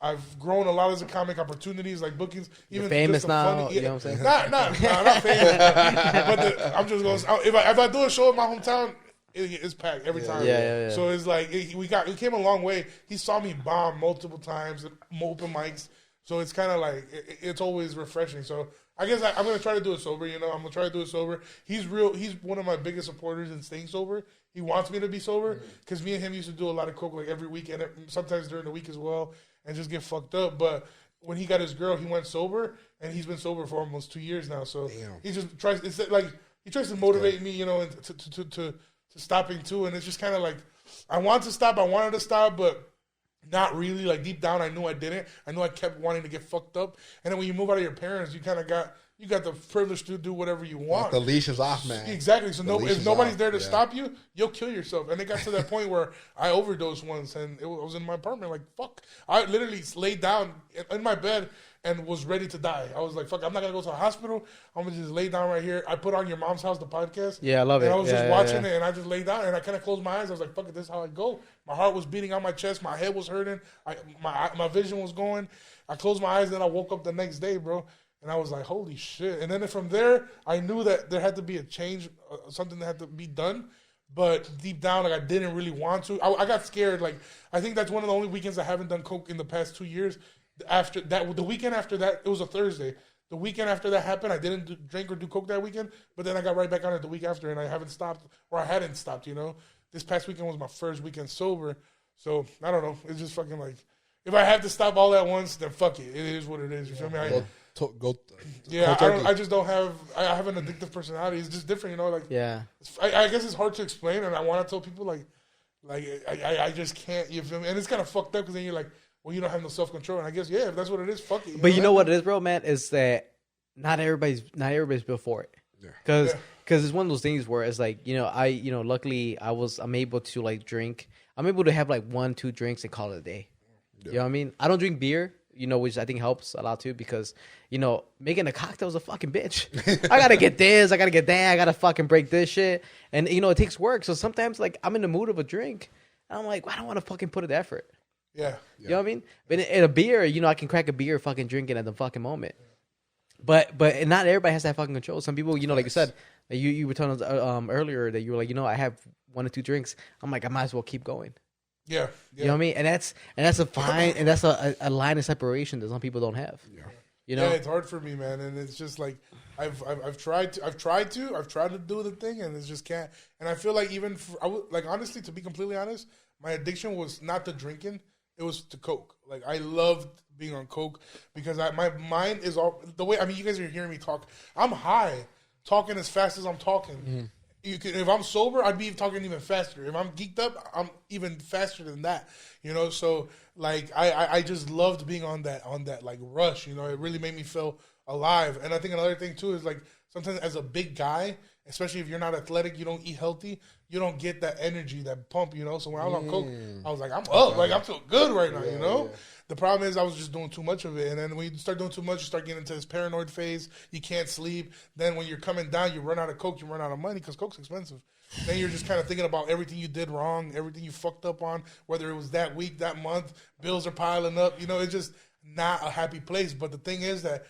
I've grown a lot as a comic, opportunities like bookings. Even you're famous now. Funny, you know what I'm saying? Not famous. But I'm just going. If I do a show in my hometown, it's packed every time. Yeah. So it's like we came a long way. He saw me bomb multiple times at open mics. So it's kind of like it's always refreshing. So I guess I'm gonna try to do it sober. You know, I'm gonna try to do it sober. He's one of my biggest supporters in staying sober. He wants me to be sober because me and him used to do a lot of coke like every weekend, sometimes during the week as well. And just get fucked up. But when he got his girl, he went sober, and he's been sober for almost 2 years now. So he just tries. It's like he tries to motivate me, you know, to stopping too. And it's just kind of like I want to stop. I wanted to stop, but not really. Like deep down, I knew I didn't. I knew I kept wanting to get fucked up. And then when you move out of your parents, you kind of got the privilege to do whatever you want. The leash is off, man. Exactly. So if nobody's there to stop you, you'll kill yourself. And it got to that point where I overdosed once, and I was in my apartment like, fuck. I literally laid down in my bed and was ready to die. I was like, fuck, I'm not going to go to the hospital. I'm going to just lay down right here. I put on Your Mom's House, the podcast. Yeah, I love it. And I was just watching it, and I just laid down, and I kind of closed my eyes. I was like, fuck it, this is how I go. My heart was beating on my chest. My head was hurting. My vision was going. I closed my eyes, and then I woke up the next day, bro. And I was like, holy shit. And then from there, I knew that there had to be a change, something that had to be done. But deep down, like, I didn't really want to. I got scared. Like, I think that's one of the only weekends I haven't done coke in the past 2 years. After that, the weekend after that, it was a Thursday. The weekend after that happened, I didn't drink or do coke that weekend. But then I got right back on it the week after, and I haven't stopped, or I hadn't stopped, you know. This past weekend was my first weekend sober. So, I don't know. It's just fucking like, if I have to stop all at once, then fuck it. It is what it is. You feel me? I just don't have. I have an addictive personality. It's just different, you know. Like, I guess it's hard to explain, and I want to tell people like I just can't. You feel me? And it's kind of fucked up because then you're like, well, you don't have no self control. And I guess if that's what it is, fuck it. But you know what it is, bro, man, is that not everybody's built for it. Because it's one of those things where it's like, you know, luckily I'm able to like drink. I'm able to have like 1-2 drinks and call it a day. Yeah. You know what I mean? I don't drink beer. You know, which I think helps a lot too because, you know, making a cocktail is a fucking bitch. I got to get this. I got to get that. I got to fucking break this shit. And, you know, it takes work. So sometimes, like, I'm in the mood of a drink. And I'm like, I don't want to fucking put in the effort. Yeah. You know what I mean? But in a beer, you know, I can crack a beer fucking drinking at the fucking moment. But not everybody has that fucking control. Some people, you know, like you said, You were telling us earlier that you were like, I have 1 or 2 drinks. I'm like, I might as well keep going. Yeah. You know what I mean? And that's a fine, and that's a line of separation that some people don't have. Yeah. Yeah, it's hard for me, man, and it's just like I've tried to do the thing, and it just can't. And I feel like even honestly, to be completely honest, my addiction was not to drinking; it was to coke. Like I loved being on coke because my mind is all the way. I mean, you guys are hearing me talk. I'm high, talking as fast as I'm talking. Mm-hmm. If I'm sober, I'd be talking even faster. If I'm geeked up, I'm even faster than that. So like I just loved being on that like rush. It really made me feel alive. And I think another thing too is like sometimes as a big guy, especially if you're not athletic, you don't eat healthy, you don't get that energy, that pump. So when I was on coke, I was like, I'm up, like I feel good right now. Yeah. The problem is I was just doing too much of it. And then when you start doing too much, you start getting into this paranoid phase. You can't sleep. Then when you're coming down, you run out of coke, you run out of money because coke's expensive. Then you're just kind of thinking about everything you did wrong, everything you fucked up on, whether it was that week, that month, bills are piling up. It's just not a happy place. But the thing is that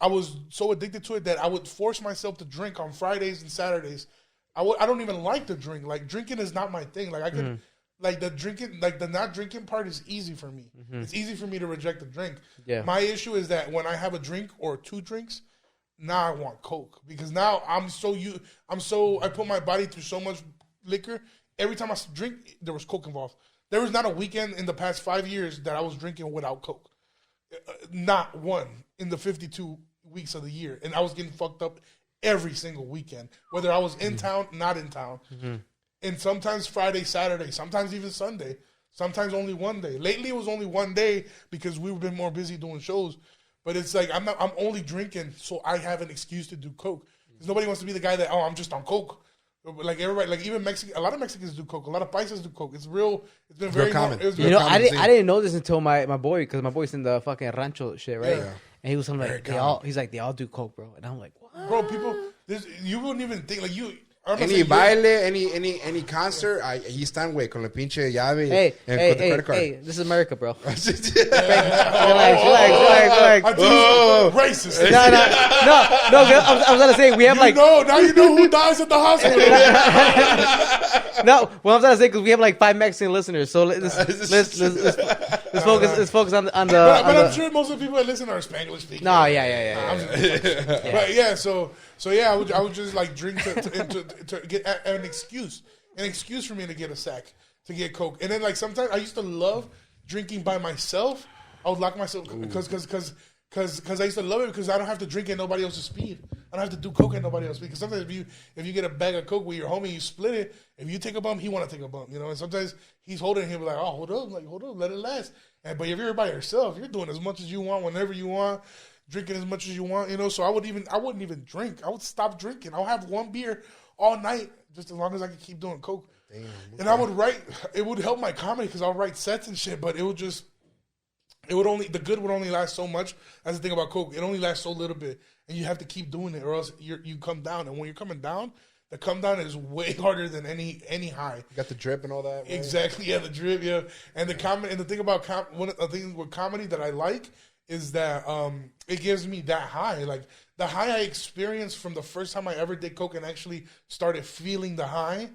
I was so addicted to it that I would force myself to drink on Fridays and Saturdays. I don't even like to drink. Like drinking is not my thing. Like I could... Like the drinking, like the not drinking part is easy for me. Mm-hmm. It's easy for me to reject a drink. Yeah. My issue is that when I have a drink or 2 drinks, now I want coke because now I put my body through so much liquor. Every time I drink, there was coke involved. There was not a weekend in the past 5 years that I was drinking without coke. Not one in the 52 weeks of the year, and I was getting fucked up every single weekend, whether I was in town, not in town. Mm-hmm. And sometimes Friday, Saturday, sometimes even Sunday, sometimes only one day. Lately, it was only one day because we've been more busy doing shows. But it's like I'm only drinking so I have an excuse to do coke. Because nobody wants to be the guy that I'm just on coke. Like everybody, like even Mexican, a lot of Mexicans do coke. A lot of paisas do coke. It's real. It's been very common. I didn't know this until my boy, because my boy's in the fucking rancho shit, right? Yeah. And he was like, they all do coke, bro. And I'm like, what? Bro, people, you wouldn't even think like you. Any baile, any concert, ahí están, güey, con la pinche llave con the credit card. Hey, this is America, bro. Relax. Racist. No. I was gonna say we have now you know who dies at the hospital. No, well, I'm trying to say because we have like 5 Mexican listeners, so let's focus on the. But I'm sure most of the people that listen are Spanglish speaking. No, yeah. But yeah, so yeah, I would just like drink to get an excuse for me to get a sack, to get coke, and then like sometimes I used to love drinking by myself. I would lock myself because I used to love it because I don't have to drink at nobody else's speed. I don't have to do coke at nobody else's speed. Because sometimes if you get a bag of coke with your homie, you split it. If you take a bump, he want to take a bump, And sometimes he's holding him like, oh, hold up, let it last. But if you're by yourself, you're doing as much as you want, whenever you want, drinking as much as you want, So I wouldn't even drink. I would stop drinking. I'll have 1 beer all night, just as long as I could keep doing coke. Damn, okay. And I would write. It would help my comedy because I'll write sets and shit. But the good would only last so much. That's the thing about coke. It only lasts so little bit, and you have to keep doing it, or else you come down. And when you're coming down, the come down is way harder than any high. You got the drip and all that. Right? Exactly, yeah, the drip, yeah. And the thing about one of the things with comedy that I like is that it gives me that high, like the high I experienced from the first time I ever did coke and actually started feeling the high.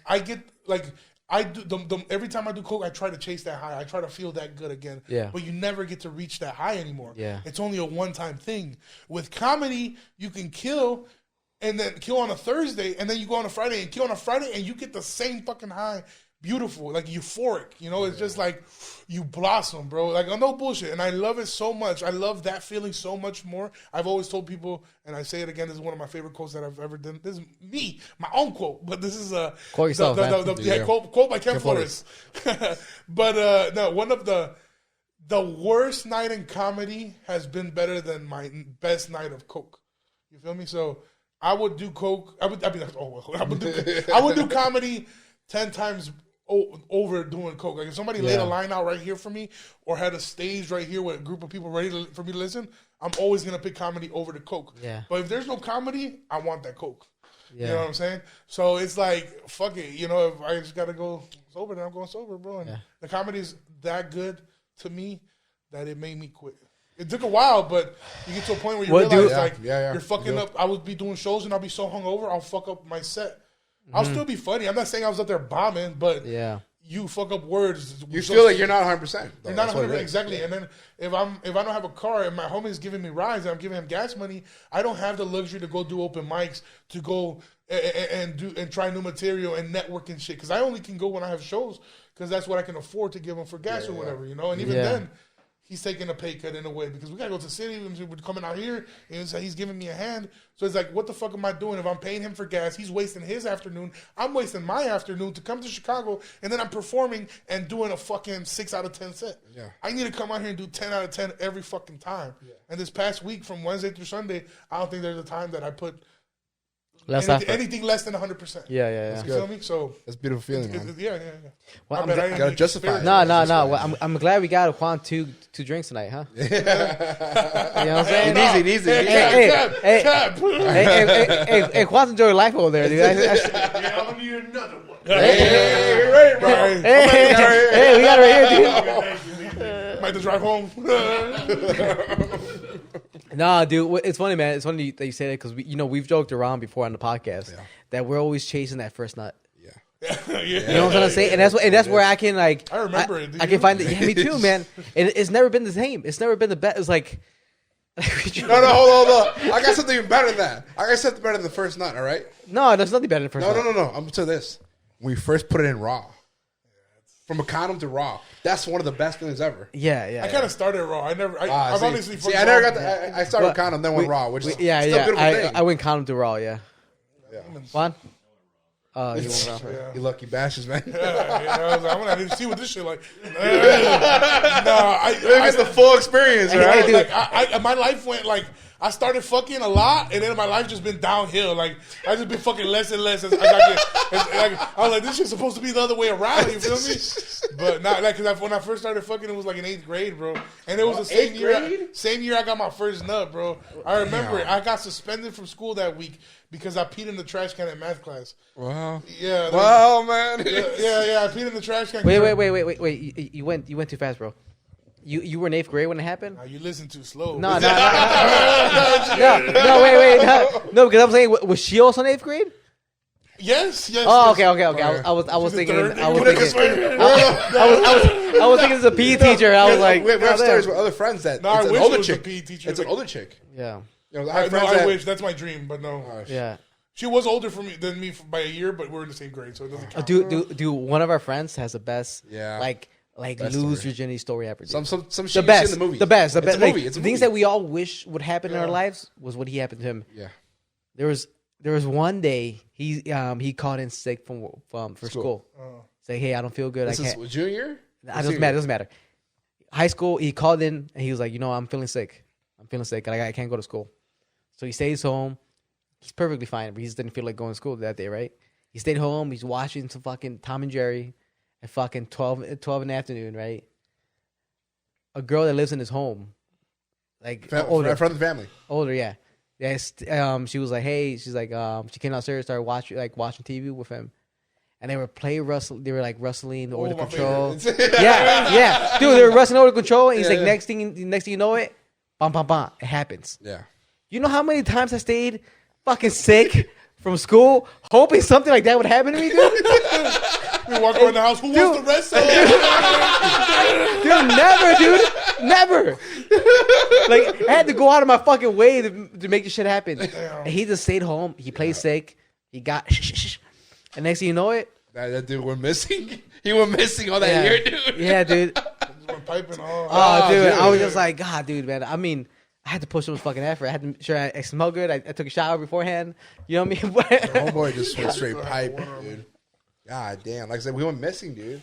I get like. I do every time I do coke, I try to chase that high. I try to feel that good again. Yeah. But you never get to reach that high anymore. Yeah. It's only a one-time thing. With comedy, you can kill and then kill on a Thursday, and then you go on a Friday and kill on a Friday, and you get the same fucking high. Beautiful, like euphoric. It's just like you blossom, bro. Like no bullshit. And I love it so much. I love that feeling so much more. I've always told people, and I say it again, this is one of my favorite quotes that I've ever done. This is me, my own quote, but this is quote yourself, quote by Ken Flores. But no, one of the worst night in comedy has been better than my best night of coke. You feel me? So I would do coke. I would do comedy 10 times over doing coke. Like if somebody laid a line out right here for me, or had a stage right here with a group of people ready for me to listen, I'm always gonna pick comedy over the coke. Yeah. But if there's no comedy, I want that coke. Yeah. You know what I'm saying? So it's like fuck it. If I just gotta go sober, then I'm going sober, bro. And the comedy's that good to me that it made me quit. It took a while, but you get to a point where you What, realize dude? you're fucking up. I would be doing shows and I'll be so hungover, I'll fuck up my set. I'll still be funny. I'm not saying I was up there bombing, but you fuck up words. You feel like you're not 100%. You're not 100%, exactly. And then if I don't have a car and my homie's giving me rides and I'm giving him gas money, I don't have the luxury to go do open mics, to go and try new material and network and shit. Because I only can go when I have shows, because that's what I can afford to give him for gas or whatever, you know. And even then, he's taking a pay cut in a way, because we gotta go to the city. We're coming out here, and so he's giving me a hand. So it's like, what the fuck am I doing? If I'm paying him for gas, he's wasting his afternoon. I'm wasting my afternoon to come to Chicago, and then I'm performing and doing a fucking 6 out of 10 set. Yeah, I need to come out here and do 10 out of 10 every fucking time. Yeah. And this past week, from Wednesday through Sunday, I don't think there's a time that I put anything less than 100%. Yeah. You feel me? So that's a beautiful feeling, man. Yeah. Well, you gotta justify it. No. Well, I'm glad we got Juan two drinks tonight, huh? You know what I'm saying? Easy. Hey, Juan's enjoying life over there, dude. Yeah, I'm gonna need another one. Hey, bro. Hey, we got it right here, dude. Might just drive home. Nah, dude, it's funny, man. It's funny that you say that, because we've joked around before on the podcast that we're always chasing that first nut. Yeah. You know what I'm trying to say? And that's where I can I remember it. I can find it. Yeah, me too, man. And it's never been the same. It's never been the best. It's like no, hold on. I got something even better than that. I got something better than the first nut. All right. No, there's nothing better than first nut. No. I'm gonna tell you this. When we first put it in raw, from a condom to raw, that's one of the best feelings ever. Yeah. I kind of started raw. I've obviously I never got the. I started with condom, then went raw, which is still a beautiful thing. I went condom to raw. Yeah. Juan? Oh, you went raw. You lucky bastards, man. I was like, I want to see what this shit like. I get the full experience, right? Hey, dude. Like, my life went like, I started fucking a lot, and then my life just been downhill. Like, I just been fucking less and less as I I was like, this shit's supposed to be the other way around. You feel me? But not like, because when I first started fucking, it was like in 8th grade, bro. And it was the same year I got my first nut, bro. I remember it. I got suspended from school that week because I peed in the trash can at math class. Wow. Yeah. Wow, man. Yeah. I peed in the trash can. Wait. You went too fast, bro. You were in 8th grade when it happened? You listen too slow. No, wait. No, because I'm saying, was she also in 8th grade? Yes. Oh, okay. I was thinking it's a PE teacher. I was like, we have stories with other friends that no, it's I an wish older it was chick. a PE teacher. It's an older chick. Yeah. I wish. That's my dream, but no. Yeah. She was older than me by a year, but we're in the same grade, so it doesn't count. Dude, one of our friends has the best, like best lose story. virginity story ever. Some shit the you see best, in the movie. the best. It's a movie. It's a things movie. that we all wish would happen in our lives was what happened to him. Yeah. There was one day he called in sick for school. Say, hey, I don't feel good. This is junior year? It doesn't matter. High school, he called in and he was like, I'm feeling sick. I can't go to school. So he stays home. He's perfectly fine, but he just didn't feel like going to school that day, right? He stayed home. He's watching some fucking Tom and Jerry at fucking 12 in the afternoon, right? A girl that lives in his home, like older, from the family. Older, yeah. Yes. She was like, hey, she's like, she came downstairs, started watching TV with him, and they were They were like wrestling order control. yeah. Dude, they were wrestling order control, and he's like, next thing you know it, bam, it happens. Yeah. You know how many times I stayed fucking sick from school, hoping something like that would happen to me, dude? We walk around the house. Who wants to wrestle? Never. Like, I had to go out of my fucking way to make this shit happen. Damn. And he just stayed home. He played sick. He got and next thing you know it, that dude went missing. He went missing all that year, dude. Yeah, dude. Piping all. Oh, dude. I was just like, God, dude, man. I mean, I had to push some fucking effort. I had to make sure I smelled good. I took a shower beforehand. You know what I mean? Homeboy just went straight pipe, dude. God damn. Like I said, we went missing, dude.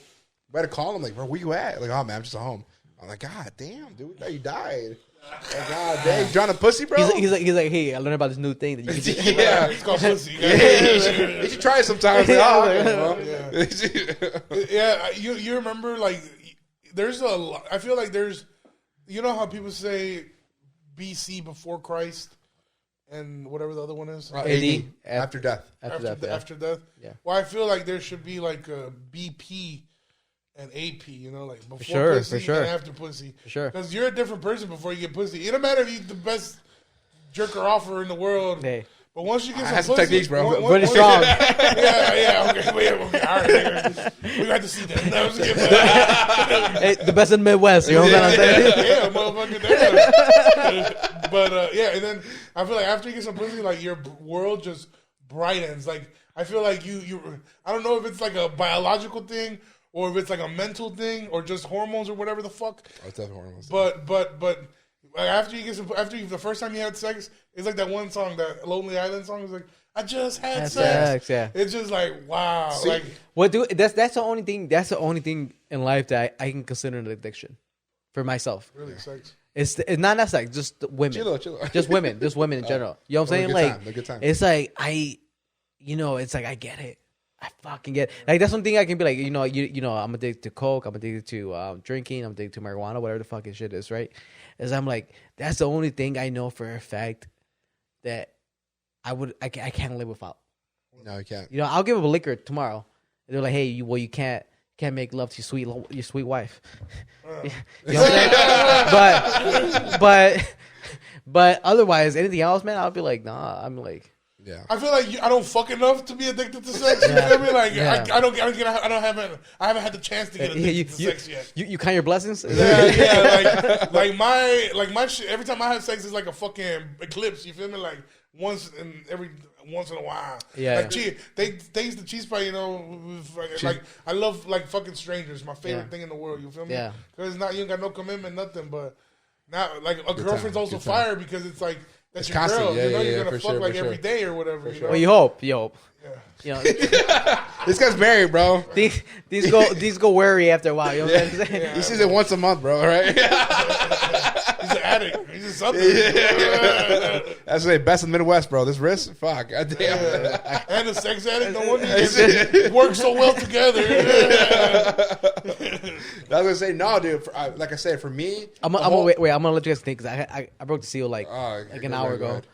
We had to call him, like, bro, where you at? Like, oh, man, I'm just at home. I'm like, God damn, dude. We thought you died. Like, God damn. You trying to pussy, bro? He's like, hey, I learned about this new thing that you can do. Yeah. It's called pussy. You should try it sometimes. Yeah, you remember, like, there's a lot. I feel like there's, you know how people say BC before Christ and whatever the other one is? AD. After death. After death? Yeah. Well, I feel like there should be like a BP and AP, you know, like before sure, pussy for sure. and after pussy. For sure. Because you're a different person before you get pussy. It don't matter if you're the best jerker offer in the world. Hey. But once you get I have some some pussy, techniques, bro. British strong. yeah, okay, okay, all right. We got to see that. No, I'm just kidding. Hey, the best in the Midwest. You know what I'm saying? Yeah, motherfucker. Damn. But yeah, and then I feel like after you get some pussy, like your world just brightens. Like I feel like you. I don't know if it's like a biological thing or if it's like a mental thing or just hormones or whatever the fuck. Oh, it's definitely hormones. But like after you get some, the first time you had sex, it's like that one song, that Lonely Island song. It's like I just had sex. Yeah. It's just like wow. See? Like What do that's the only thing. That's the only thing in life that I can consider an addiction for myself. really sex. It's not that like just women, Chill. just women in general. You know what I'm saying? Like a good time. it's like it's like I get it. I fucking get it. Like that's one thing I can be like, you know, I'm addicted to coke. I'm addicted to drinking. I'm addicted to marijuana. Whatever the fucking shit is, right? Is I'm like that's the only thing I know for a fact that I can't live without. No, you can't. You know, I'll give up a liquor tomorrow. They're like, hey, you can't make love to your sweet wife. You know what I'm saying? but otherwise, anything else, man, I'll be like, nah. I'm like, Yeah. I feel like I don't fuck enough to be addicted to sex. You feel me? Like Yeah. I haven't had the chance to get addicted to sex yet. You count your blessings? Yeah. Like my shit. Every time I have sex, it's like a fucking eclipse. You feel me? Like once in a while. Yeah. Like thanks to cheese pie, you know. Like I love like fucking strangers. My favorite thing in the world. You feel me? Yeah. Because you ain't got no commitment, nothing. But now, like a girlfriend's time, also good time. fire because it's like that's It's your constant. girl. Yeah, you know yeah, you're gonna for fuck sure, like for every sure. day or whatever. You know? Well, you hope. You know, This guy's married, bro. these go worry after a while. You know what I'm saying? He sees it once a month, bro. Right? He's an addict. He's just something. That's the best in the Midwest, bro. This wrist, fuck. God damn. And a sex addict. No wonder they work so well together. I was gonna say no, dude. Like I said, for me, I'm gonna wait. I'm gonna let you guys think because I broke the seal like go an hour ahead, go ago. ahead.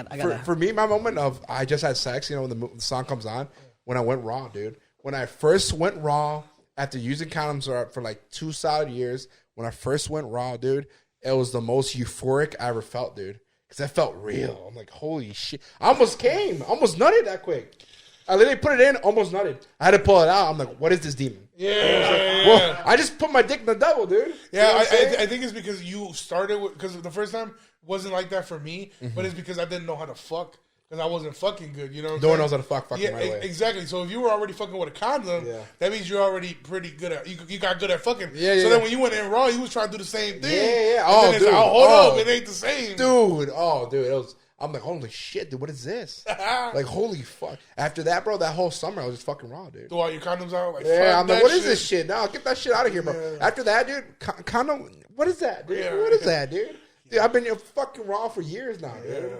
I got For me, my moment of I just had sex, you know, when the song comes on, when I went raw, dude. When I first went raw after using condoms for like 2 solid years, when I first went raw, dude, it was the most euphoric I ever felt, dude. Because I felt real. I'm like, holy shit. I almost came. I almost nutted that quick. I literally put it in, almost nutted. I had to pull it out. I'm like, what is this demon? Well, I just put my dick in the devil, dude. Yeah, You know what I'm saying? I think it's because you started with, because the first time wasn't like that for me, but it's because I didn't know how to fuck because I wasn't fucking good. You know, what No one I'm knows saying? how to fuck Yeah, right away. exactly. So if you were already fucking with a condom, that means you're already pretty good at. You got good at fucking. Yeah, so yeah. then when you went in raw, you was trying to do the same thing. Yeah. And Oh, then it's dude. like, hold Oh. up, it ain't the same, Dude, it was. I'm like, holy shit, dude, what is this? Like, holy fuck. After that, bro, that whole summer, I was just fucking raw, dude. Throw all your condoms out. Like, Yeah, fuck I'm like, that what is shit. this shit? No, get that shit out of here, bro. Yeah. After that, dude, condom, what is that, dude? Yeah. What is that, dude? Dude, I've been fucking raw for years now, dude.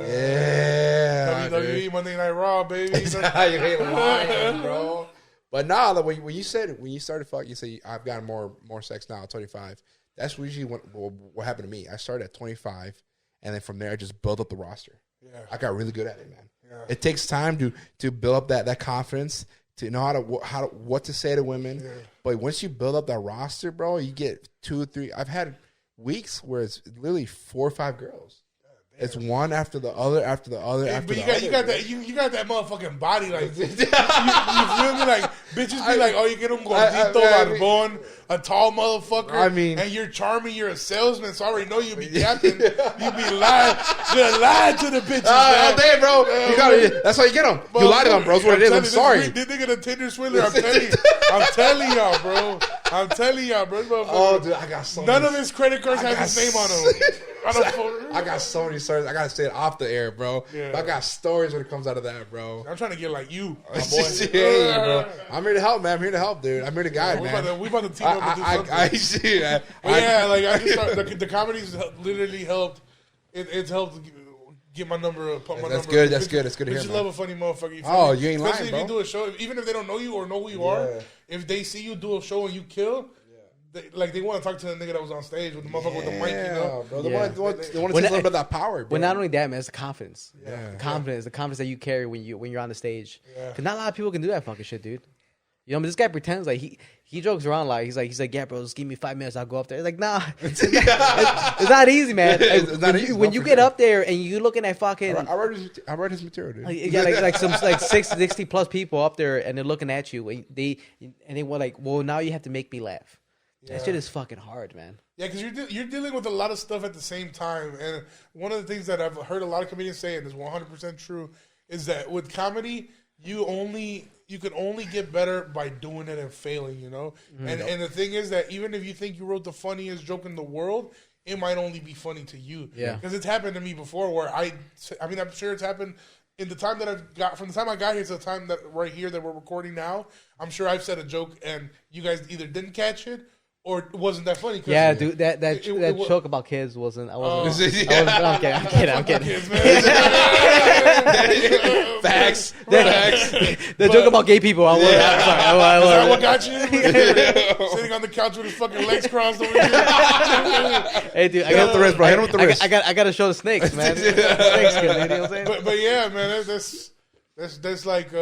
Yeah. WWE Monday Night Raw, baby. You ain't lying, bro. But nah, like, when you started fucking, you say I've gotten more sex now at 25. That's usually what happened to me. I started at 25, and then from there I just built up the roster. Yeah. I got really good at it, man. Yeah. It takes time to build up that confidence, to know what to say to women. Yeah. But once you build up that roster, bro, you get 2 or 3. I've had weeks where it's literally 4 or 5 girls. It's one after the other, after the other, after But the you got other. you got that you got that motherfucking body like you feel me, like bitches be like, oh, you get them gordito, barbón, a tall motherfucker. I mean, and you're charming, you're a salesman, so I already know you be capping, you be lying to the bitches. All man. day, bro. You got that's how you get them. You lie to them, bro. That's what it is. I'm sorry. This nigga the Tinder swindler. I'm telling y'all, bro. This motherfucker- Oh, dude, I got so none many- of his credit cards have his name on them. I got so many stories. I gotta say it off the air, bro. Yeah. But I got stories when it comes out of that, bro. I'm trying to get like you, my boy. Hey, bro. I'm here to help, man. I'm here to help, dude. I'm here to guide, we man. about to team up and do something. I see that. Yeah, like I just the comedies literally helped. It's helped get my number up. Put my That's number good. up. That's good. That's good to hear, Bitches man. love a funny motherfucker. You feel Oh, me? you ain't lying, Especially bro. if you do a show, even if they don't know you or know who you are, if they see you do a show and you kill, they want to talk to the nigga that was on stage with the motherfucker with the mic, you know. Bro. Yeah. They want to see a little bit of that power, bro. But not only that, man, it's the confidence. Yeah. The confidence that you carry when you're on the stage. Yeah. Because not a lot of people can do that fucking shit, dude. You know, but this guy pretends like he jokes around like he's like, yeah, bro, just give me 5 minutes, I'll go up there. It's like, nah, it's not easy, man. It's not easy, when no, you for get sure. up there and you looking at fucking, I read his material, dude. yeah, like some like 60 plus people up there and they're looking at you and they were like, well, now you have to make me laugh. That shit is fucking hard, man. Yeah, because you're dealing with a lot of stuff at the same time. And one of the things that I've heard a lot of comedians say, and is 100% true, is that with comedy, you can only get better by doing it and failing, you know? And the thing is that even if you think you wrote the funniest joke in the world, it might only be funny to you. Yeah. Because it's happened to me before where I mean, I'm sure it's happened in the time that I've got, from the time I got here to the time that right here that we're recording now, I'm sure I've said a joke and you guys either didn't catch it or it wasn't that funny. Yeah, dude, that joke about kids wasn't. I'm kidding. Facts. The joke about gay people. Is that what got you? Sitting on the couch with his fucking legs crossed over here. Hey, dude, Hit him with the wrist, bro. Hit him with the wrist. I got to show the snakes, man. Snakes, good, you know what I'm saying? But yeah, man, that's like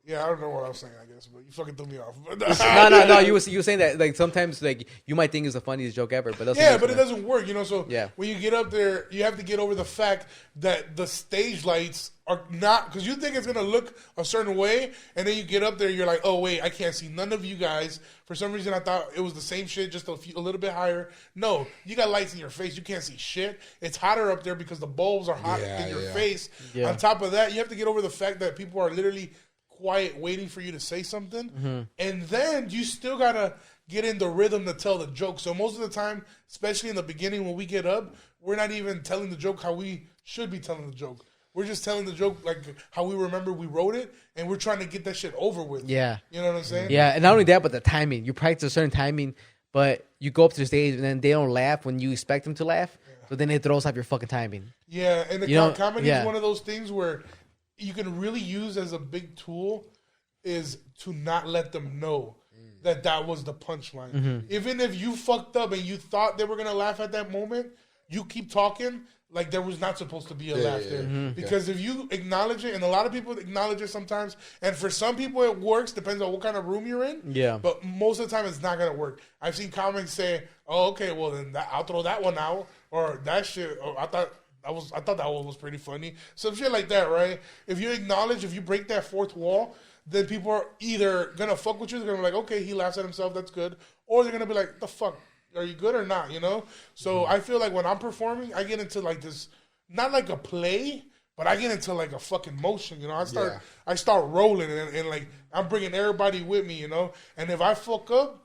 yeah, I don't know what I was saying, I guess, but you fucking threw me off. No. You were saying that like sometimes like you might think it's the funniest joke ever, but yeah, but it doesn't work, you know. So yeah. When you get up there, you have to get over the fact that the stage lights are not, because you think it's gonna look a certain way, and then you get up there, you're like, oh wait, I can't see none of you guys. For some reason, I thought it was the same shit, just a little bit higher. No, you got lights in your face, you can't see shit. It's hotter up there because the bulbs are hot in your face. Yeah. On top of that, you have to get over the fact that people are literally quiet waiting for you to say something, and then you still gotta get in the rhythm to tell the joke. So most of the time, especially in the beginning when we get up, we're not even telling the joke how we should be telling the joke. We're just telling the joke like how we remember we wrote it, and we're trying to get that shit over with. Yeah, you know what I'm saying? Yeah, and not only that, but the timing. You practice a certain timing, but you go up to the stage and then they don't laugh when you expect them to laugh. So then it throws off your fucking timing. Yeah, and the comedy is one of those things where you can really use as a big tool is to not let them know that was the punchline. Even if you fucked up and you thought they were going to laugh at that moment, you keep talking like there was not supposed to be a laugh there. Because if you acknowledge it, and a lot of people acknowledge it sometimes, and for some people it works, depends on what kind of room you're in. Yeah. But most of the time it's not going to work. I've seen comics say, oh, okay, well then I'll throw that one out, or that shit, I thought that one was pretty funny. Some shit like that, right? If you acknowledge, if you break that fourth wall, then people are either going to fuck with you, they're going to be like, okay, he laughs at himself, that's good. Or they're going to be like, the fuck, are you good or not, you know? So I feel like when I'm performing, I get into like this, not like a play, but I get into like a fucking motion, you know? I start rolling and like I'm bringing everybody with me, you know? And if I fuck up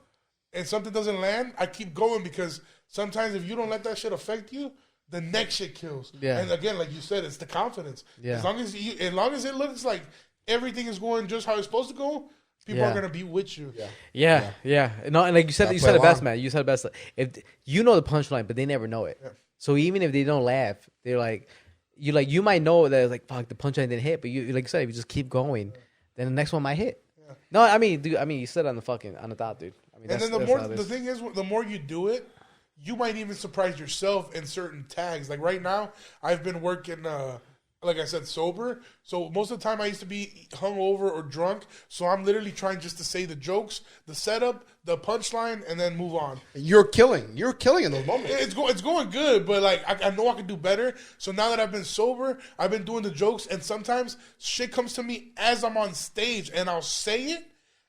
and something doesn't land, I keep going because sometimes if you don't let that shit affect you, the next shit kills. Yeah. And again, like you said, it's the confidence. Yeah. As long as it looks like everything is going just how it's supposed to go, people are gonna be with you. Yeah. No, and like you said the best, man. You said the best. If you know the punchline, but they never know it. Yeah. So even if they don't laugh, they're like, you might know that it's like, fuck, the punchline didn't hit, but you, like you said, if you just keep going, then the next one might hit. Yeah. No, I mean, dude, you said on the dot, dude. I mean, and then the thing is, the more you do it, you might even surprise yourself in certain tags. Like right now, I've been working, like I said, sober. So most of the time I used to be hungover or drunk. So I'm literally trying just to say the jokes, the setup, the punchline, and then move on. You're killing in those moments. It's going good, but like I know I can do better. So now that I've been sober, I've been doing the jokes, and sometimes shit comes to me as I'm on stage, and I'll say it,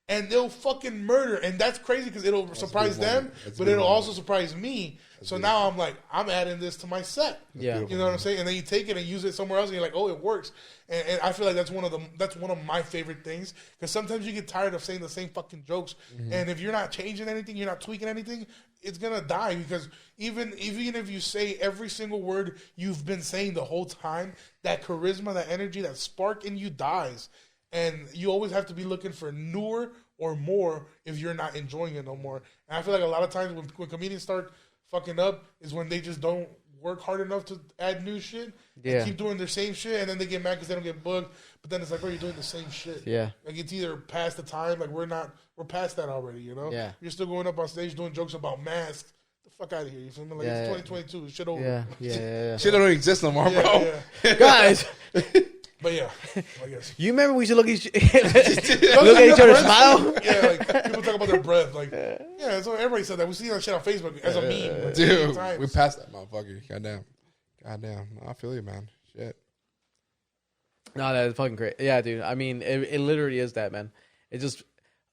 and they'll fucking murder. And that's crazy because it'll surprise them, but it'll also surprise me. So now I'm like, I'm adding this to my set. Yeah. You know what I'm saying? And then you take it and use it somewhere else, and you're like, oh, it works. And I feel like that's one of my favorite things, because sometimes you get tired of saying the same fucking jokes. Mm-hmm. And if you're not changing anything, you're not tweaking anything, it's going to die. Because even if you say every single word you've been saying the whole time, that charisma, that energy, that spark in you dies. And you always have to be looking for newer or more if you're not enjoying it no more. And I feel like a lot of times when comedians start fucking up is when they just don't work hard enough to add new shit. Yeah. And keep doing their same shit, and then they get mad because they don't get booked. But then it's like, bro, you're doing the same shit. Yeah. Like it's either past the time, like we're past that already, you know? Yeah. You're still going up on stage doing jokes about masks. The fuck out of here, you feel me? Like it's 2022, shit over. Yeah. Shit don't exist no more, bro. Guys. But yeah, I guess. You remember we should look at look at each other, smile. Yeah, like people talk about their breath. Like, yeah, so everybody said that. We see that shit on Facebook as a meme. Like, Dude, times. we passed that motherfucker. Goddamn. I feel you, man. Shit. No, that's fucking great. Yeah, dude. I mean, it literally is that, man. It just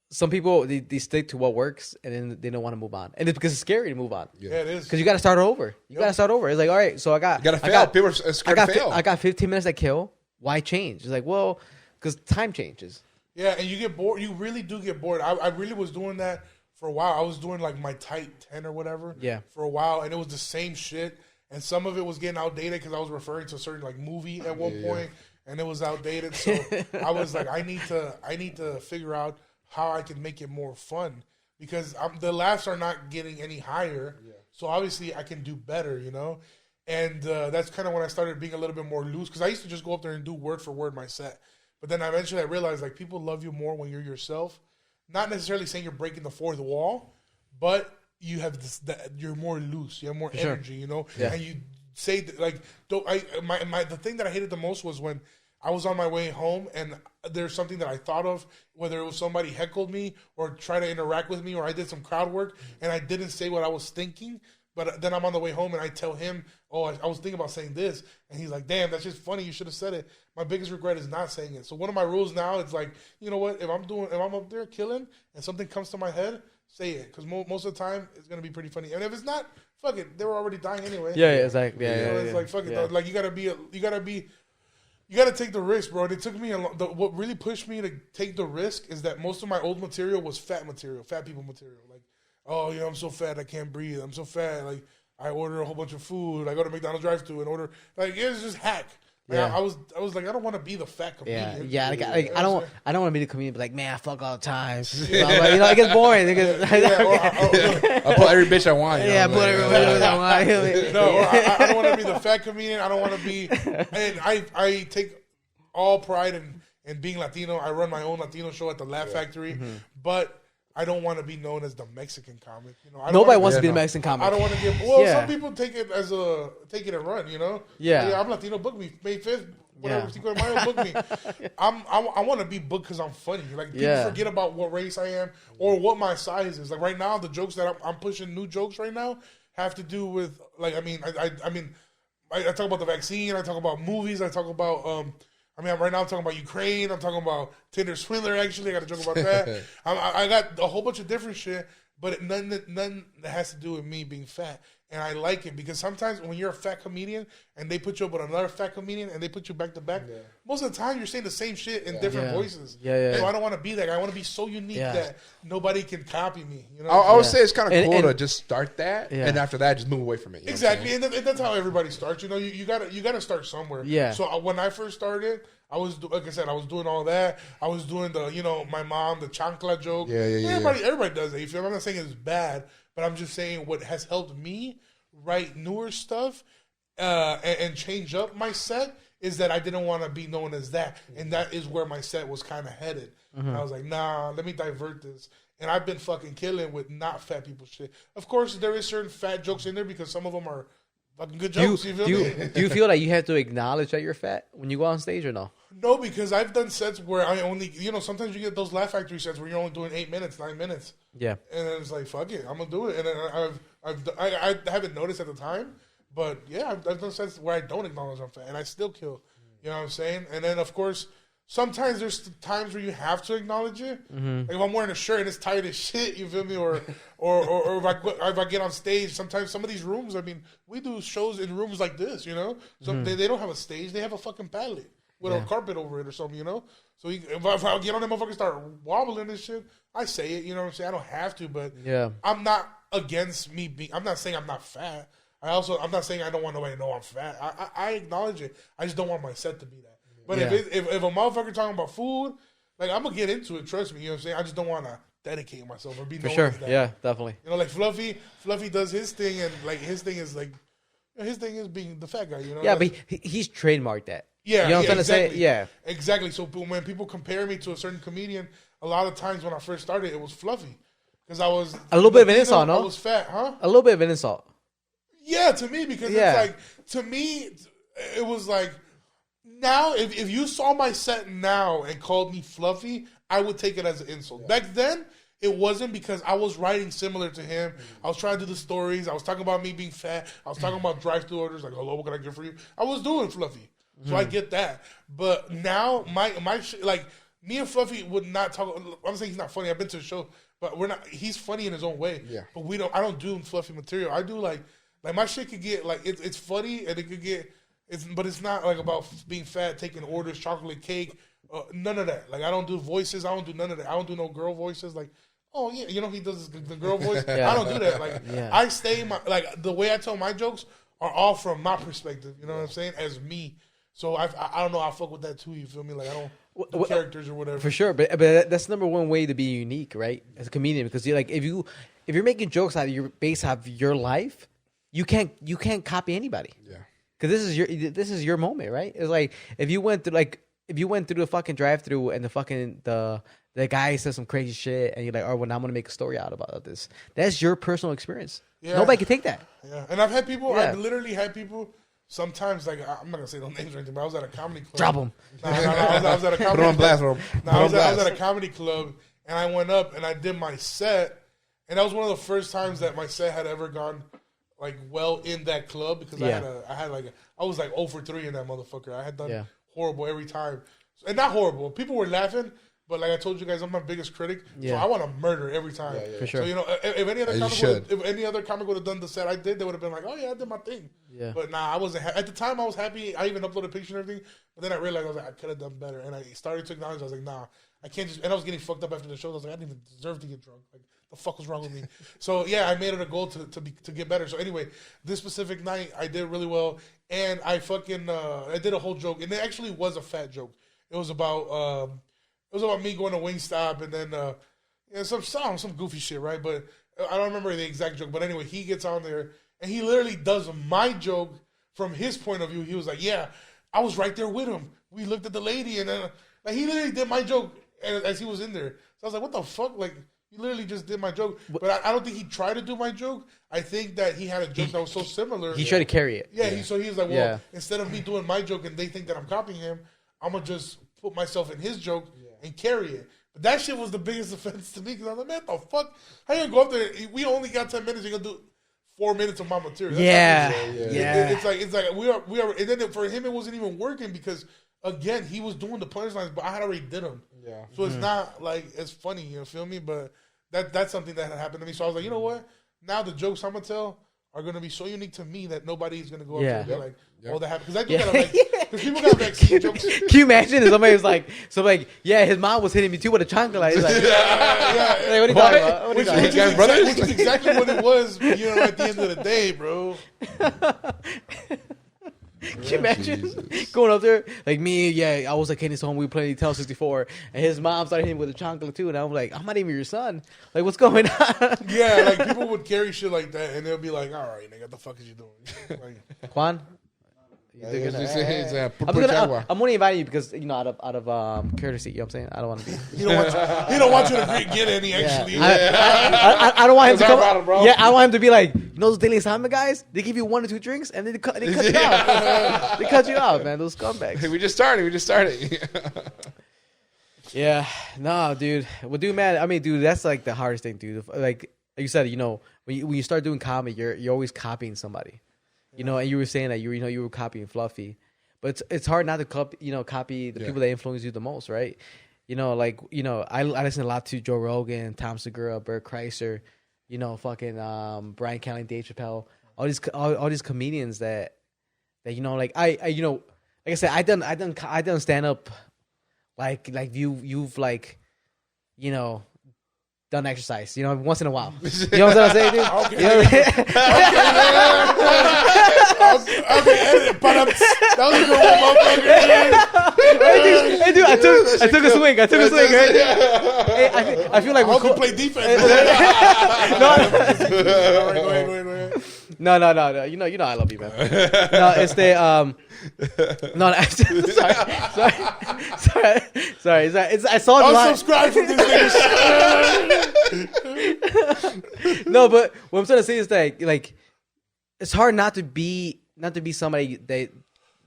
some people they stick to what works and then they don't want to move on, and it's because it's scary to move on. Yeah, it is. Because you got to start over. You got to start over. It's like, all right, so I got. You gotta fail. People are scared to fail. I got 15 minutes to kill. Why change? It's like, well, because time changes. Yeah, and you get bored. You really do get bored. I really was doing that for a while. I was doing like my tight 10 or whatever. Yeah. For a while, and it was the same shit. And some of it was getting outdated because I was referring to a certain like movie at one point, and it was outdated. So I was like, I need to figure out how I can make it more fun because the laughs are not getting any higher. Yeah. So obviously I can do better, you know. And that's kind of when I started being a little bit more loose because I used to just go up there and do word for word my set. But then eventually I realized like people love you more when you're yourself. Not necessarily saying you're breaking the fourth wall, but you have you're more loose. You have more energy, you know. Yeah. And you say like, the thing that I hated the most was when I was on my way home and there's something that I thought of, whether it was somebody heckled me or tried to interact with me or I did some crowd work and I didn't say what I was thinking. But then I'm on the way home and I tell him, oh, I was thinking about saying this. And he's like, damn, that's just funny. You should have said it. My biggest regret is not saying it. So one of my rules now is like, you know what? If I'm up there killing and something comes to my head, say it. Because most of the time, it's going to be pretty funny. And if it's not, fuck it. They were already dying anyway. Yeah, exactly. Yeah, it's like, fuck it. Though. Like, you got to take the risk, bro. And it took me what really pushed me to take the risk is that most of my old material was fat material, fat people material. Like, oh, I'm so fat I can't breathe. I'm so fat. Like, I order a whole bunch of food. I go to McDonald's drive-thru and order. Like, it was just hack. Like, I was like, I don't want to be the fat comedian. Yeah. Like, I don't want to be the comedian. But like, man, I fuck all the time. It gets boring. I put every bitch I want. I put every bitch I want. No, I don't want to be the fat comedian. I don't want to be. And I take all pride in being Latino. I run my own Latino show at the Laugh Factory, but I don't want to be known as the Mexican comic. You know, nobody wants to be the Mexican comic. I don't want to get. Well, some people take it and run. You know. Yeah. I'm Latino. Book me May 5th. Whatever. Cinco de Mayo, book me. I want to be booked because I'm funny. Like people forget about what race I am or what my size is. Like right now, the jokes that I'm pushing, new jokes right now, have to do with like I talk about the vaccine. I talk about movies. I talk about right now I'm talking about Ukraine. I'm talking about Tinder Swindler, actually. I got to joke about that. I got a whole bunch of different shit, but none that has to do with me being fat. And I like it because sometimes when you're a fat comedian and they put you up with another fat comedian and they put you back to back, most of the time you're saying the same shit in different voices. So I don't want to be that guy. I want to be so unique that nobody can copy me. You know? I would say it's kind of cool to just start that, and after that, just move away from it. Exactly, and that's how everybody starts. You know, you gotta start somewhere. Yeah. So when I first started, I was like I said, I was doing all that. I was doing my mom, the chancla joke. Everybody does it. You feel me? I'm not saying it's bad, but I'm just saying what has helped me write newer stuff and change up my set is that I didn't want to be known as that, and that is where my set was kind of headed. And I was like, nah, let me divert this. And I've been fucking killing with not fat people shit. Of course, there is certain fat jokes in there because some of them are fucking good jokes. Do you feel like you have to acknowledge that you're fat when you go on stage or no? No, because I've done sets where I only, sometimes you get those Laugh Factory sets where you're only doing 8 minutes, 9 minutes. Yeah. And then it's like, fuck it, I'm gonna do it. And then I haven't noticed at the time, but yeah, I've done sets where I don't acknowledge I'm fat and I still kill. You know what I'm saying? And then of course, sometimes there's times where you have to acknowledge it. Like if I'm wearing a shirt and it's tight as shit, you feel me? Or if I get on stage, sometimes some of these rooms, we do shows in rooms like this, So they don't have a stage, they have a fucking pallet with a carpet over it or something, So if I get on that motherfucker and start wobbling and shit, I say it, you know what I'm saying? I don't have to, but I'm not against me being, I'm not saying I'm not fat. I'm not saying I don't want nobody to know I'm fat. I acknowledge it. I just don't want my set to be that. But if a motherfucker talking about food, like I'm gonna get into it, trust me, you know what I'm saying? I just don't want to dedicate myself or be known as that. Yeah, definitely. Like Fluffy does his thing, and like his thing is being the fat guy, Yeah, but he's trademarked that. Yeah, you know what I'm trying to say? Yeah, exactly. So when people compare me to a certain comedian, a lot of times when I first started, it was Fluffy because I was a little bit of an insult. No, I was fat, huh? A little bit of an insult. Yeah, to me because it's like it was like Now, if you saw my set now and called me fluffy, I would take it as an insult. Back then, it wasn't because I was writing similar to him. I was trying to do the stories. I was talking about me being fat. I was talking about drive-thru orders, like, hello, what can I get for you? I was doing fluffy. So I get that. But now, my shit, like, me and Fluffy would not talk. I'm saying he's not funny. I've been to the show, but we're not. He's funny in his own way. Yeah. But I don't do fluffy material. I do like my shit could get like it's funny and it could get but it's not like about being fat, taking orders, chocolate cake, none of that. Like I don't do voices. I don't do none of that. I don't do no girl voices. Like oh yeah, you know he does the girl voice. Yeah. I don't do that. Like I stay like the way I tell my jokes are all from my perspective. You know what I'm saying? As me. So I don't know. I fuck with that too. You feel me? Like I don't do characters or whatever. For sure, but that's number one way to be unique, right? As a comedian, because you're like if you're making jokes out of your base out of your life, you can't copy anybody. Yeah. Because this is your moment, right? It's like if you went through the fucking drive-through and the guy says some crazy shit and you're like, oh, well, now I'm gonna make a story out about this. That's your personal experience. Yeah. Nobody can take that. Yeah, and I've literally had people. Sometimes, like I'm not gonna say no names or anything, but I was at a comedy club. Drop them. I was at a comedy. Put on blast, bro. I was at a comedy club, and I went up and I did my set, and that was one of the first times that my set had ever gone like well in that club because I was like 0 for 3 in that motherfucker. I had done horrible every time, and not horrible. People were laughing. But like I told you guys, I'm my biggest critic, so I want to murder every time. For sure. So you know, if any other comic would have done the set I did, they would have been like, "Oh yeah, I did my thing." Yeah. But nah, I wasn't. At the time, I was happy. I even uploaded a picture and everything. But then I realized I was like, I could have done better, and I started to acknowledge. I was like, nah, I can't just. And I was getting fucked up after the show. I was like, I didn't even deserve to get drunk. Like, the fuck was wrong with me? So yeah, I made it a goal to get better. So anyway, this specific night, I did really well, and I fucking I did a whole joke, and it actually was a fat joke. It was about. It was about me going to Wingstop and then some goofy shit, right? But I don't remember the exact joke. But anyway, he gets on there and he literally does my joke from his point of view. He was like, "Yeah, I was right there with him. We looked at the lady and then like he literally did my joke as he was in there." So I was like, "What the fuck?" Like you literally just did my joke. But I don't think he tried to do my joke. I think that he had a joke that was so similar. He tried to carry it. Yeah. So he was like, "Well, instead of me doing my joke and they think that I'm copying him, I'm gonna just put myself in his joke." And carry it. But that shit was the biggest offense to me because I was like, man, what the fuck? How you gonna go up there? We only got 10 minutes. You're gonna do 4 minutes of my material. That's It's like we are. And then for him, it wasn't even working because again, he was doing the punchlines, but I had already did them. Yeah. So it's not like as funny. You feel me? But that's something that had happened to me. So I was like, you know what? Now the jokes I'm gonna tell are gonna be so unique to me that nobody's gonna go up there and be like, "Oh, that happened." Because I do gotta like, because people got vaccine jokes. Can you imagine if somebody was like, yeah, his mom was hitting me too with a chancla. He's like, like, what are you talking about? What are you talking about? Which is exactly what it was, you know, at the end of the day, bro. Can you imagine going up there like me? Yeah, I was like Kenny's home. We were playing Tell 64, and his mom started hitting me with a chancla too. And I'm like, I'm not even your son. Like, what's going on? Yeah, like people would carry shit like that, and they'll be like, "All right, nigga, what the fuck is you doing?" Like, Juan. I'm only inviting you because out of courtesy. You know what I'm saying? I don't want to be. He don't want you to get any actually. I don't want him to come. Yeah, I want him to be like, you know those Daily Assignment guys? They give you 1 or 2 drinks and then they cut you off. They cut you off, man. Those scumbags. Hey, we just started. Yeah, no, dude. Well, dude, man. I mean, dude, that's like the hardest thing, dude. Like you said, when you start doing comedy, you're always copying somebody. You know, and you were saying that you were copying Fluffy, but it's hard not to copy the people that influence you the most, right? I listen a lot to Joe Rogan, Tom Segura, Bert Kreischer, fucking Brian Callen, Dave Chappelle, all these comedians that like I said, I done stand up, like you've like, done exercise, once in a while. You know what I'm saying, dude? Okay. That was a good one, Hey, dude, I took a swing, right? Hey, I feel like I hope you play defense. No. You know I love you, man. No, it's the no, sorry. I saw the line. Unsubscribe from this nigga. No, but what I'm trying to say is that like it's hard not to be somebody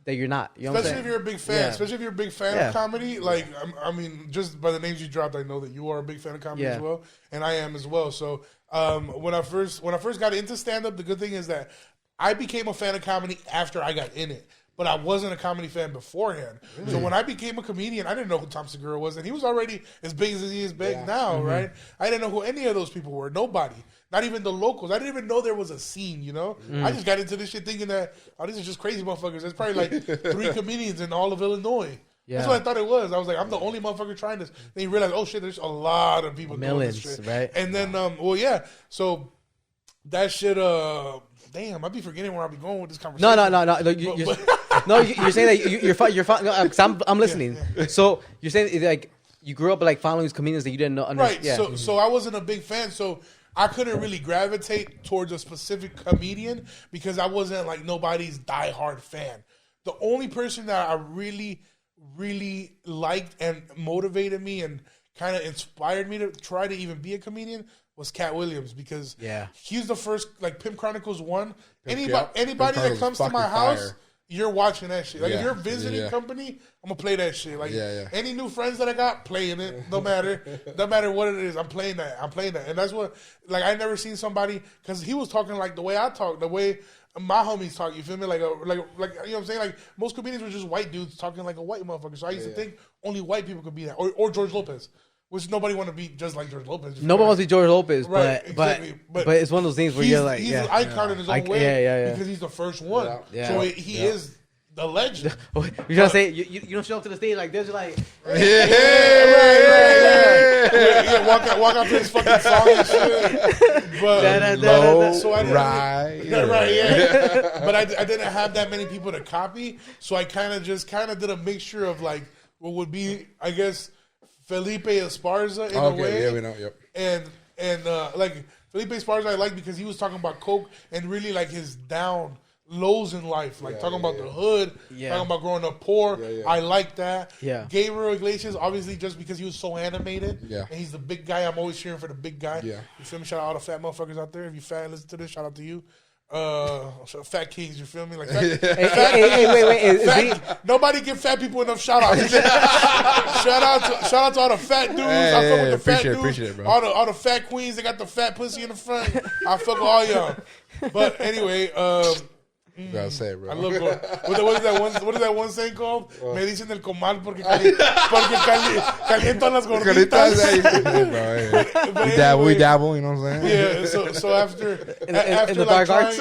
that you're not. You know Especially if what you're a big fan. Yeah. Especially if you're a big fan Yeah. of comedy. Like, I mean, just by the names you dropped, I know that you are a big fan of comedy Yeah. as well, and I am as well. So, when I first got into stand up, the good thing is that I became a fan of comedy after I got in it. But I wasn't a comedy fan beforehand. Really? So when I became a comedian, I didn't know who Tom Segura was, and he was already as big as he is big now, right? I didn't know who any of those people were. Nobody. Not even the locals. I didn't even know there was a scene, you know? I just got into this shit thinking that, oh, these are just crazy motherfuckers. There's probably like 3 comedians in all of Illinois. Yeah. That's what I thought it was. I was like, I'm the only motherfucker trying this. Then you realize, oh shit, there's a lot of people doing this Millions, shit. right? And then, well, yeah. So that shit, damn, I'd be forgetting where I'll be going with this conversation. No, you're saying that you're fine. No, 'cause I'm listening. So you're saying like you grew up like following these comedians that you didn't know. Right. Yeah. So I wasn't a big fan. So I couldn't really gravitate towards a specific comedian because I wasn't like nobody's diehard fan. The only person that I really, really liked and motivated me and kind of inspired me to try to even be a comedian was Cat Williams because he's the first, like Pimp Chronicles 1. Anybody that comes to my house, you're watching that shit. Like if you're visiting company, I'm gonna play that shit. Like any new friends that I got, playing it. No matter what it is, I'm playing that. And that's what, like I never seen somebody, because he was talking like the way I talk, the way my homies talk. You feel me? Like you know what I'm saying? Like most comedians were just white dudes talking like a white motherfucker. So I used to think only white people could be that, or George Lopez. Which nobody want to be just like George Lopez. Nobody wants to be George Lopez, right, but it's one of those things where you're like, he's an icon in his own way because he's the first one. Yeah. So he is the legend. You're gonna say you don't show up to the stage like this, you're like, walk out to this fucking song and shit. But so I didn't, But I didn't have that many people to copy, so I kind of did a mixture of like what would be, I guess, Felipe Esparza in a way. Yeah, we know. Yep. And like Felipe Esparza, I like because he was talking about coke and really like his down lows in life, like talking about the hood, talking about growing up poor. I like that. Yeah. Gabriel Iglesias, obviously, just because he was so animated. Yeah. And he's the big guy. I'm always cheering for the big guy. Yeah. You feel me? Shout out all the fat motherfuckers out there. If you fat and listen to this, shout out to you. Fat kings, you feel me? Like wait. Nobody give fat people enough shout outs. shout out to all the fat dudes. I fuck with the fat dudes. Appreciate it, bro. All the fat queens, they got the fat pussy in the front. I fuck with all y'all. But anyway, Gotta say it, bro. I love going. What is that one saying called? Me dicen el comal porque calientan las gorditas. We dabble, you know what I'm saying? Yeah. So after in the dark arts.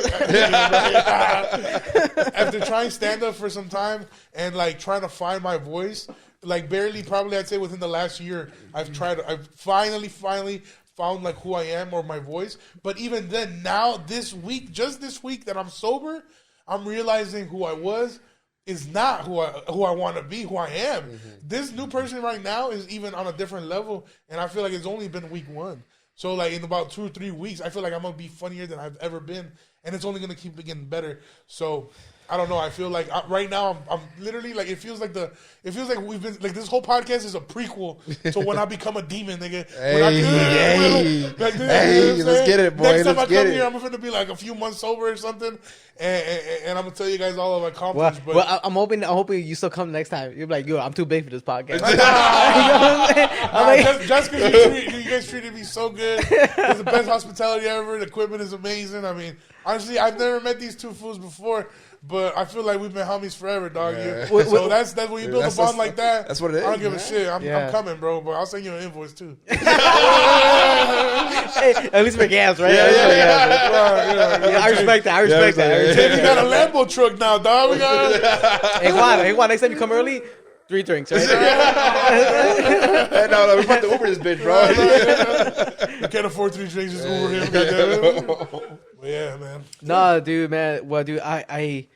After trying stand up for some time and like trying to find my voice, like barely, probably I'd say within the last year, I've finally found like who I am or my voice. But even then, now this week that I'm sober, I'm realizing who I was is not who I want to be, who I am. Mm-hmm. This new person right now is even on a different level, and I feel like it's only been week 1. So like in about 2 or 3 weeks, I feel like I'm gonna be funnier than I've ever been, and it's only gonna keep getting better. So I don't know. I feel like right now I'm literally like it feels like we've been like this whole podcast is a prequel to when I become a demon, nigga. Let's get it, boy. Next time I come here, I'm gonna be like a few months sober or something, and I'm gonna tell you guys all of my accomplishments. Well, I'm hoping you still come next time. You're like, yo, I'm too big for this podcast. Just because you guys treated me so good, it's the best hospitality ever. The equipment is amazing. I mean, honestly, I've never met these two fools before. But I feel like we've been homies forever, dog. Yeah. So that's when you build a bond like that. That's what it is. I don't give a shit. I'm Yeah. coming, bro. But I'll send you an invoice too. Hey, at least for gas, right? I respect that. Hey, we got a Lambo truck now, dog. We got. Hey, Juan, next time you come early, 3 drinks, right? Hey, no, we're about to Uber this bitch, bro. You can't afford 3 drinks, just Uber him. Goddamn. But yeah, man. Nah, dude, man. Well, dude, I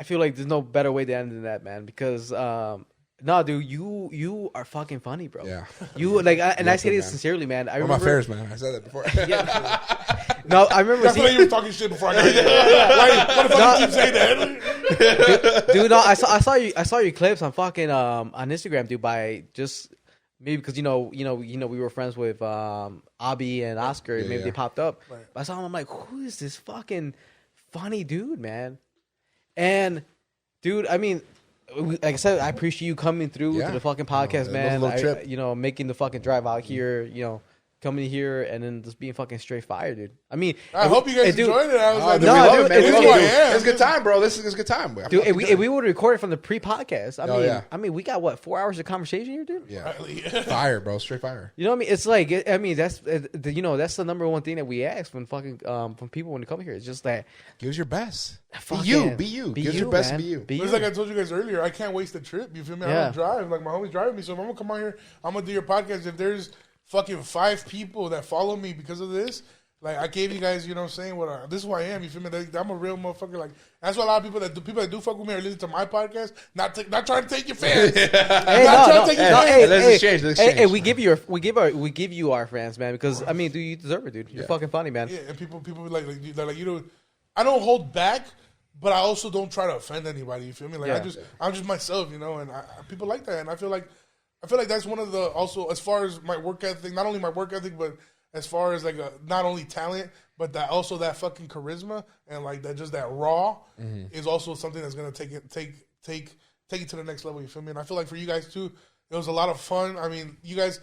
feel like there's no better way to end than that, man. Because, dude, you are fucking funny, bro. Yeah. You like, I say this man. sincerely, man. I One of remember my favorites, man. I said that before. No, I remember. That's why you were talking shit before I got here. What the fuck you keep saying that? Dude, no, I saw your clips on fucking on Instagram, dude. By just maybe because we were friends with Abby and Oscar, and maybe they popped up. Right. But I saw him, I'm like, who is this fucking funny dude, man? And Dude, I mean, like I said, I appreciate you coming through to the fucking podcast, man. Trip. Making the fucking drive out here, coming here and then just being fucking straight fire, dude. I mean, I hope you guys enjoyed it. I was like, no, dude, it's a good time, bro. This is a good time. Dude, if we would record it from the pre-podcast, I mean, we got 4 hours of conversation here, dude. Yeah, fire, bro, straight fire. You know what I mean? It's like, I mean, that's that's the number one thing that we ask when fucking from people when they come here. It's just that give us your best. Be you. Give us your best. Be you. It's like I told you guys earlier. I can't waste the trip. You feel me? I don't drive. Like my homie's driving me, so if I'm gonna come out here, I'm gonna do your podcast. If there's fucking 5 people that follow me because of this, like I gave you guys, you know what I'm saying? This is who I am. You feel me? I'm a real motherfucker. Like that's why a lot of people that do fuck with me or listen to my podcast, not trying to take your fans. Hey, we give you our fans, man. Because I mean, dude, you deserve it, dude. You're fucking funny, man. Yeah, and people like you know, I don't hold back, but I also don't try to offend anybody. You feel me? Like I'm just myself, you know, and people like that, and I feel like that's one of the also as far as my work ethic, not only my work ethic, but as far as like not only talent, but that also that fucking charisma and like that raw is also something that's gonna take it to the next level. You feel me? And I feel like for you guys too, it was a lot of fun. I mean, you guys,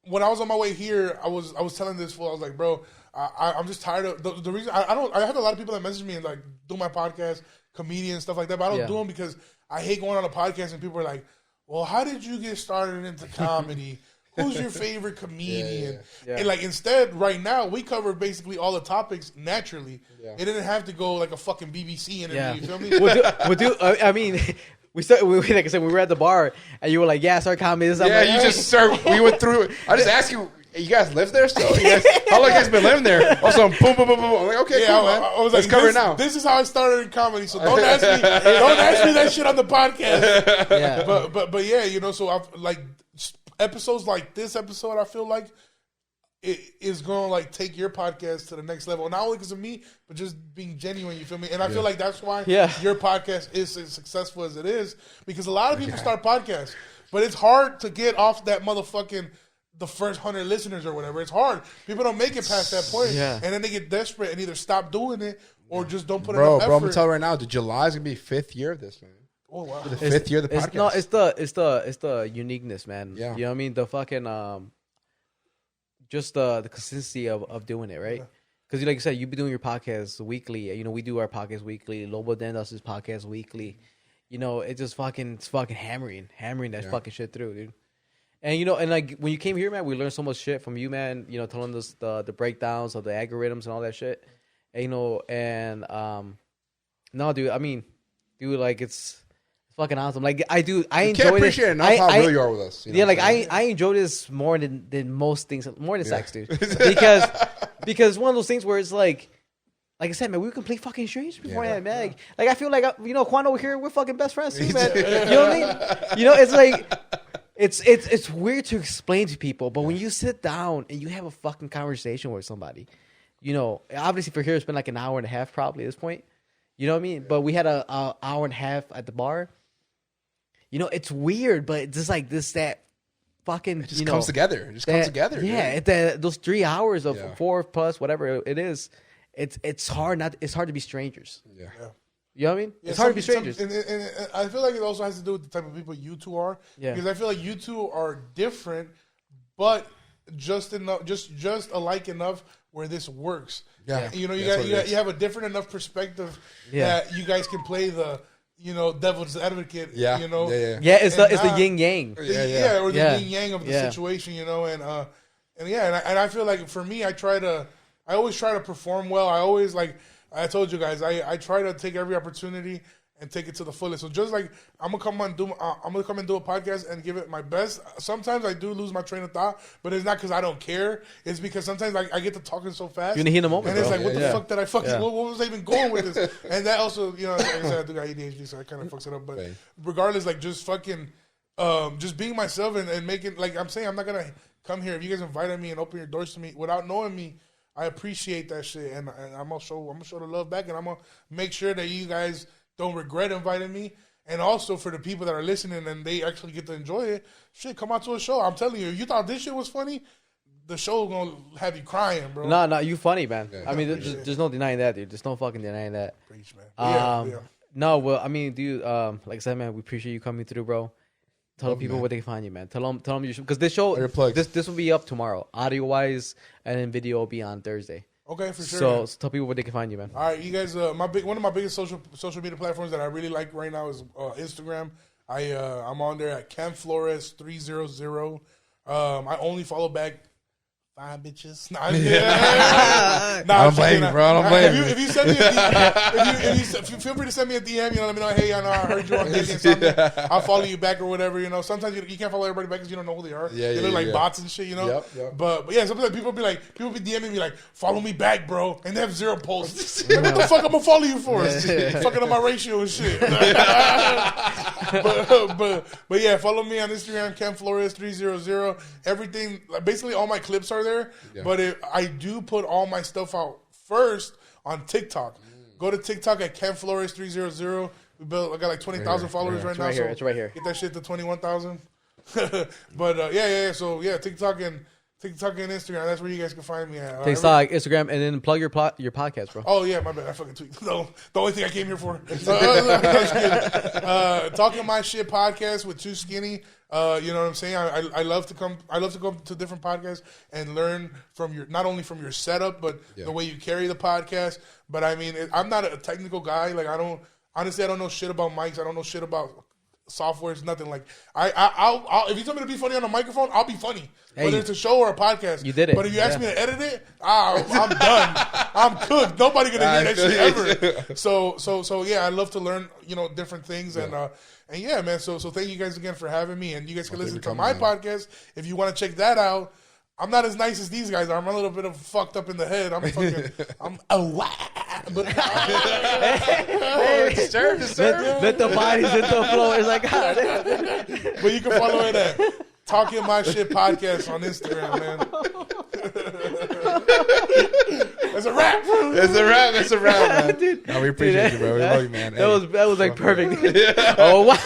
when I was on my way here, I was telling this fool, I was like, bro, I'm just tired of the reason I have a lot of people that message me and like do my podcast, comedian stuff like that, but I don't do them because I hate going on a podcast and people are like, well, how did you get started into comedy? Who's your favorite comedian? And like instead, right now, we cover basically all the topics naturally. It didn't have to go like a fucking BBC interview. You feel me? Well, dude, I mean, like I said, we were at the bar, and you were like, "Yeah, start comedy." Yeah, like, you just start. We went through it. I just asked you. You guys live there still? How long you guys been living there? Also, boom, boom, boom, boom. I'm like, okay, cool, man. I was Let's like, cover it now. This is how I started in comedy, so don't ask me that shit on the podcast. Yeah. But yeah, you know, so I've like episodes like this episode, I feel like it is going to like take your podcast to the next level. Not only because of me, but just being genuine, you feel me? And I feel like that's why your podcast is as successful as it is, because a lot of people start podcasts, but it's hard to get off that motherfucking the first 100 listeners or whatever. It's hard. People don't make it past that point, and then they get desperate and either stop doing it or just don't put enough effort. Bro, I'm gonna tell you right now, July is gonna be 5th year of this, man. Oh wow, the 5th year of the podcast. No, it's the uniqueness, man. Yeah, you know what I mean. The fucking just the consistency of doing it, right? Because like you said, you be doing your podcast weekly. You know, we do our podcast weekly. Lobo Den does his podcast weekly. You know, it's fucking hammering that fucking shit through, dude. And you know, and like when you came here, man, we learned so much shit from you, man. You know, telling us the breakdowns of the algorithms and all that shit. And, you know, and no, dude. I mean, dude, like it's fucking awesome. Like I enjoy this. Can't appreciate enough how real you are with us. You know I enjoy this more than most things, more than sex, dude. Because one of those things where it's like I said, man, we were complete fucking strangers before that, man. Like I feel like you know, Quan over here, we're fucking best friends too, man. You know what I mean? You know, it's like. It's weird to explain to people, but when you sit down and you have a fucking conversation with somebody, you know, obviously for here it's been like an hour and a half probably at this point. You know what I mean? But we had a hour and a half at the bar. You know, it's weird, but it's just like that fucking it just comes together. It just comes together. Yeah, those 3 hours of 4 plus whatever it is, it's hard to be strangers. Yeah. You know what I mean? It's hard to be strangers. And I feel like it also has to do with the type of people you two are. Yeah. Because I feel like you two are different, but just alike enough where this works. Yeah. You know, you have a different enough perspective that you guys can play the, you know, devil's advocate. Yeah. You know. Yeah. It's the yin yang. Or the yin yang of the situation. You know, and I feel like for me, I always try to perform well. I always like. I told you guys, I try to take every opportunity and take it to the fullest. So just like I'm gonna come and do a podcast and give it my best. Sometimes I do lose my train of thought, but it's not because I don't care. It's because sometimes I get to talking so fast. You're in the heat of the moment, and it's like, what the fuck did I fucking? What was I even going with this? And that also, you know, like I said, I do got ADHD, so I kind of fucks it up. But regardless, like just fucking, just being myself and making, like I'm saying, I'm not gonna come here if you guys invited me and open your doors to me without knowing me. I appreciate that shit, and I'm gonna show the love back, and I'm gonna make sure that you guys don't regret inviting me. And also for the people that are listening and they actually get to enjoy it, shit, come out to a show. I'm telling you, if you thought this shit was funny, the show gonna have you crying, bro. No, you funny, man. Yeah, I mean, there's no denying that, dude. There's no fucking denying that. Preach, man. No, well, I mean, dude, like I said, man, we appreciate you coming through, bro. Tell Love, people man. where they can find you, man. Tell them you should, because this show, Your plugs. this will be up tomorrow, audio wise, and then video will be on Thursday. Okay, for sure. So tell people where they can find you, man. All right, you guys. One of my biggest social media platforms that I really like right now is Instagram. I'm on there at Ken Flores 300. I only follow back 5 bitches. Nah, I don't blame you, bro. I don't blame you. If you send me a DM, if you feel free to send me a DM, you know, let me know. Hey, I know I heard you on Daily Insomnia. I'll follow you back or whatever. You know, sometimes you can't follow everybody back because you don't know who they are. Yeah, they look like bots and shit. You know. Yep. But yeah, sometimes people be DMing me like, follow me back, bro, and they have 0 posts. Like, what the fuck I'm gonna follow you for? Fucking on my ratio and shit. but yeah, follow me on Instagram, Ken Flores 300. Everything, like, basically all my clips are there. Yeah. But I do put all my stuff out first on TikTok. Go to TikTok at Ken Flores 300. I got like 20,000 followers right now. Here. It's right here. Get that shit to 21,000. But yeah. So yeah, TikTok and Instagram. That's where you guys can find me at. TikTok, Instagram, and then plug your podcast, bro. Oh yeah, my bad. I fucking tweaked. No, the only thing I came here for. Talking My Shit podcast with Too Skinny. You know what I'm saying? I love to come. I love to go to different podcasts and learn from not only from your setup, but the way you carry the podcast. But I mean, I'm not a technical guy. Like I don't know shit about mics. I don't know shit about softwares, nothing. Like I'll if you tell me to be funny on a microphone, I'll be funny. Hey, whether it's a show or a podcast. You did it. But if you ask me to edit it, I'm done. I'm cooked. Nobody gonna hear that shit ever. So yeah, I love to learn, different things and yeah, man. So thank you guys again for having me, and you guys can listen to my podcast if you want to check that out. I'm not as nice as these guys are. I'm a little bit of fucked up in the head. But let the bodies hit the floor. It's like, God. But you can follow it at Talking My Shit Podcast on Instagram, man. That's a wrap. That's a wrap, man. Dude, no, we appreciate you, bro. We love you, man. That was like perfect. Oh, wow.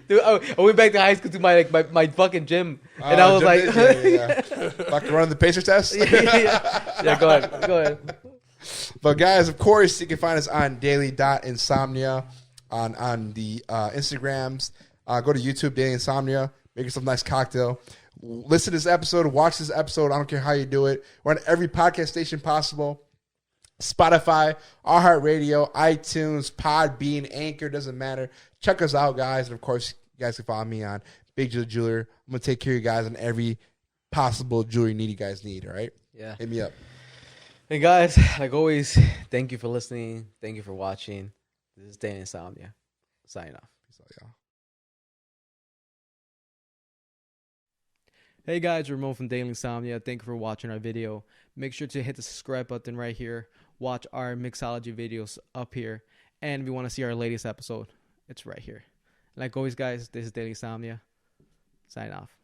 Dude, I went back to high school to my fucking gym, and I was like, Like running the pacer test. Yeah, go ahead. But guys, of course, you can find us on daily.insomnia on the Instagrams. Go to YouTube, Daily Insomnia. Make yourself a nice cocktail. Listen to this episode. Watch this episode. I don't care how you do it. We're on every podcast station possible. Spotify, iHeartRadio, iTunes, Podbean, Anchor, doesn't matter. Check us out, guys. And, of course, you guys can follow me on Big Jill Jeweler. I'm going to take care of you guys on every possible jewelry need you guys need, all right? Yeah. Hit me up. And, guys, like always, thank you for listening. Thank you for watching. This is Daily Insomnia. Signing off. Peace out, y'all. Hey guys, Ramon from Daily Insomnia. Thank you for watching our video. Make sure to hit the subscribe button right here. Watch our mixology videos up here. And if you want to see our latest episode, it's right here. Like always, guys, this is Daily Insomnia. Sign off.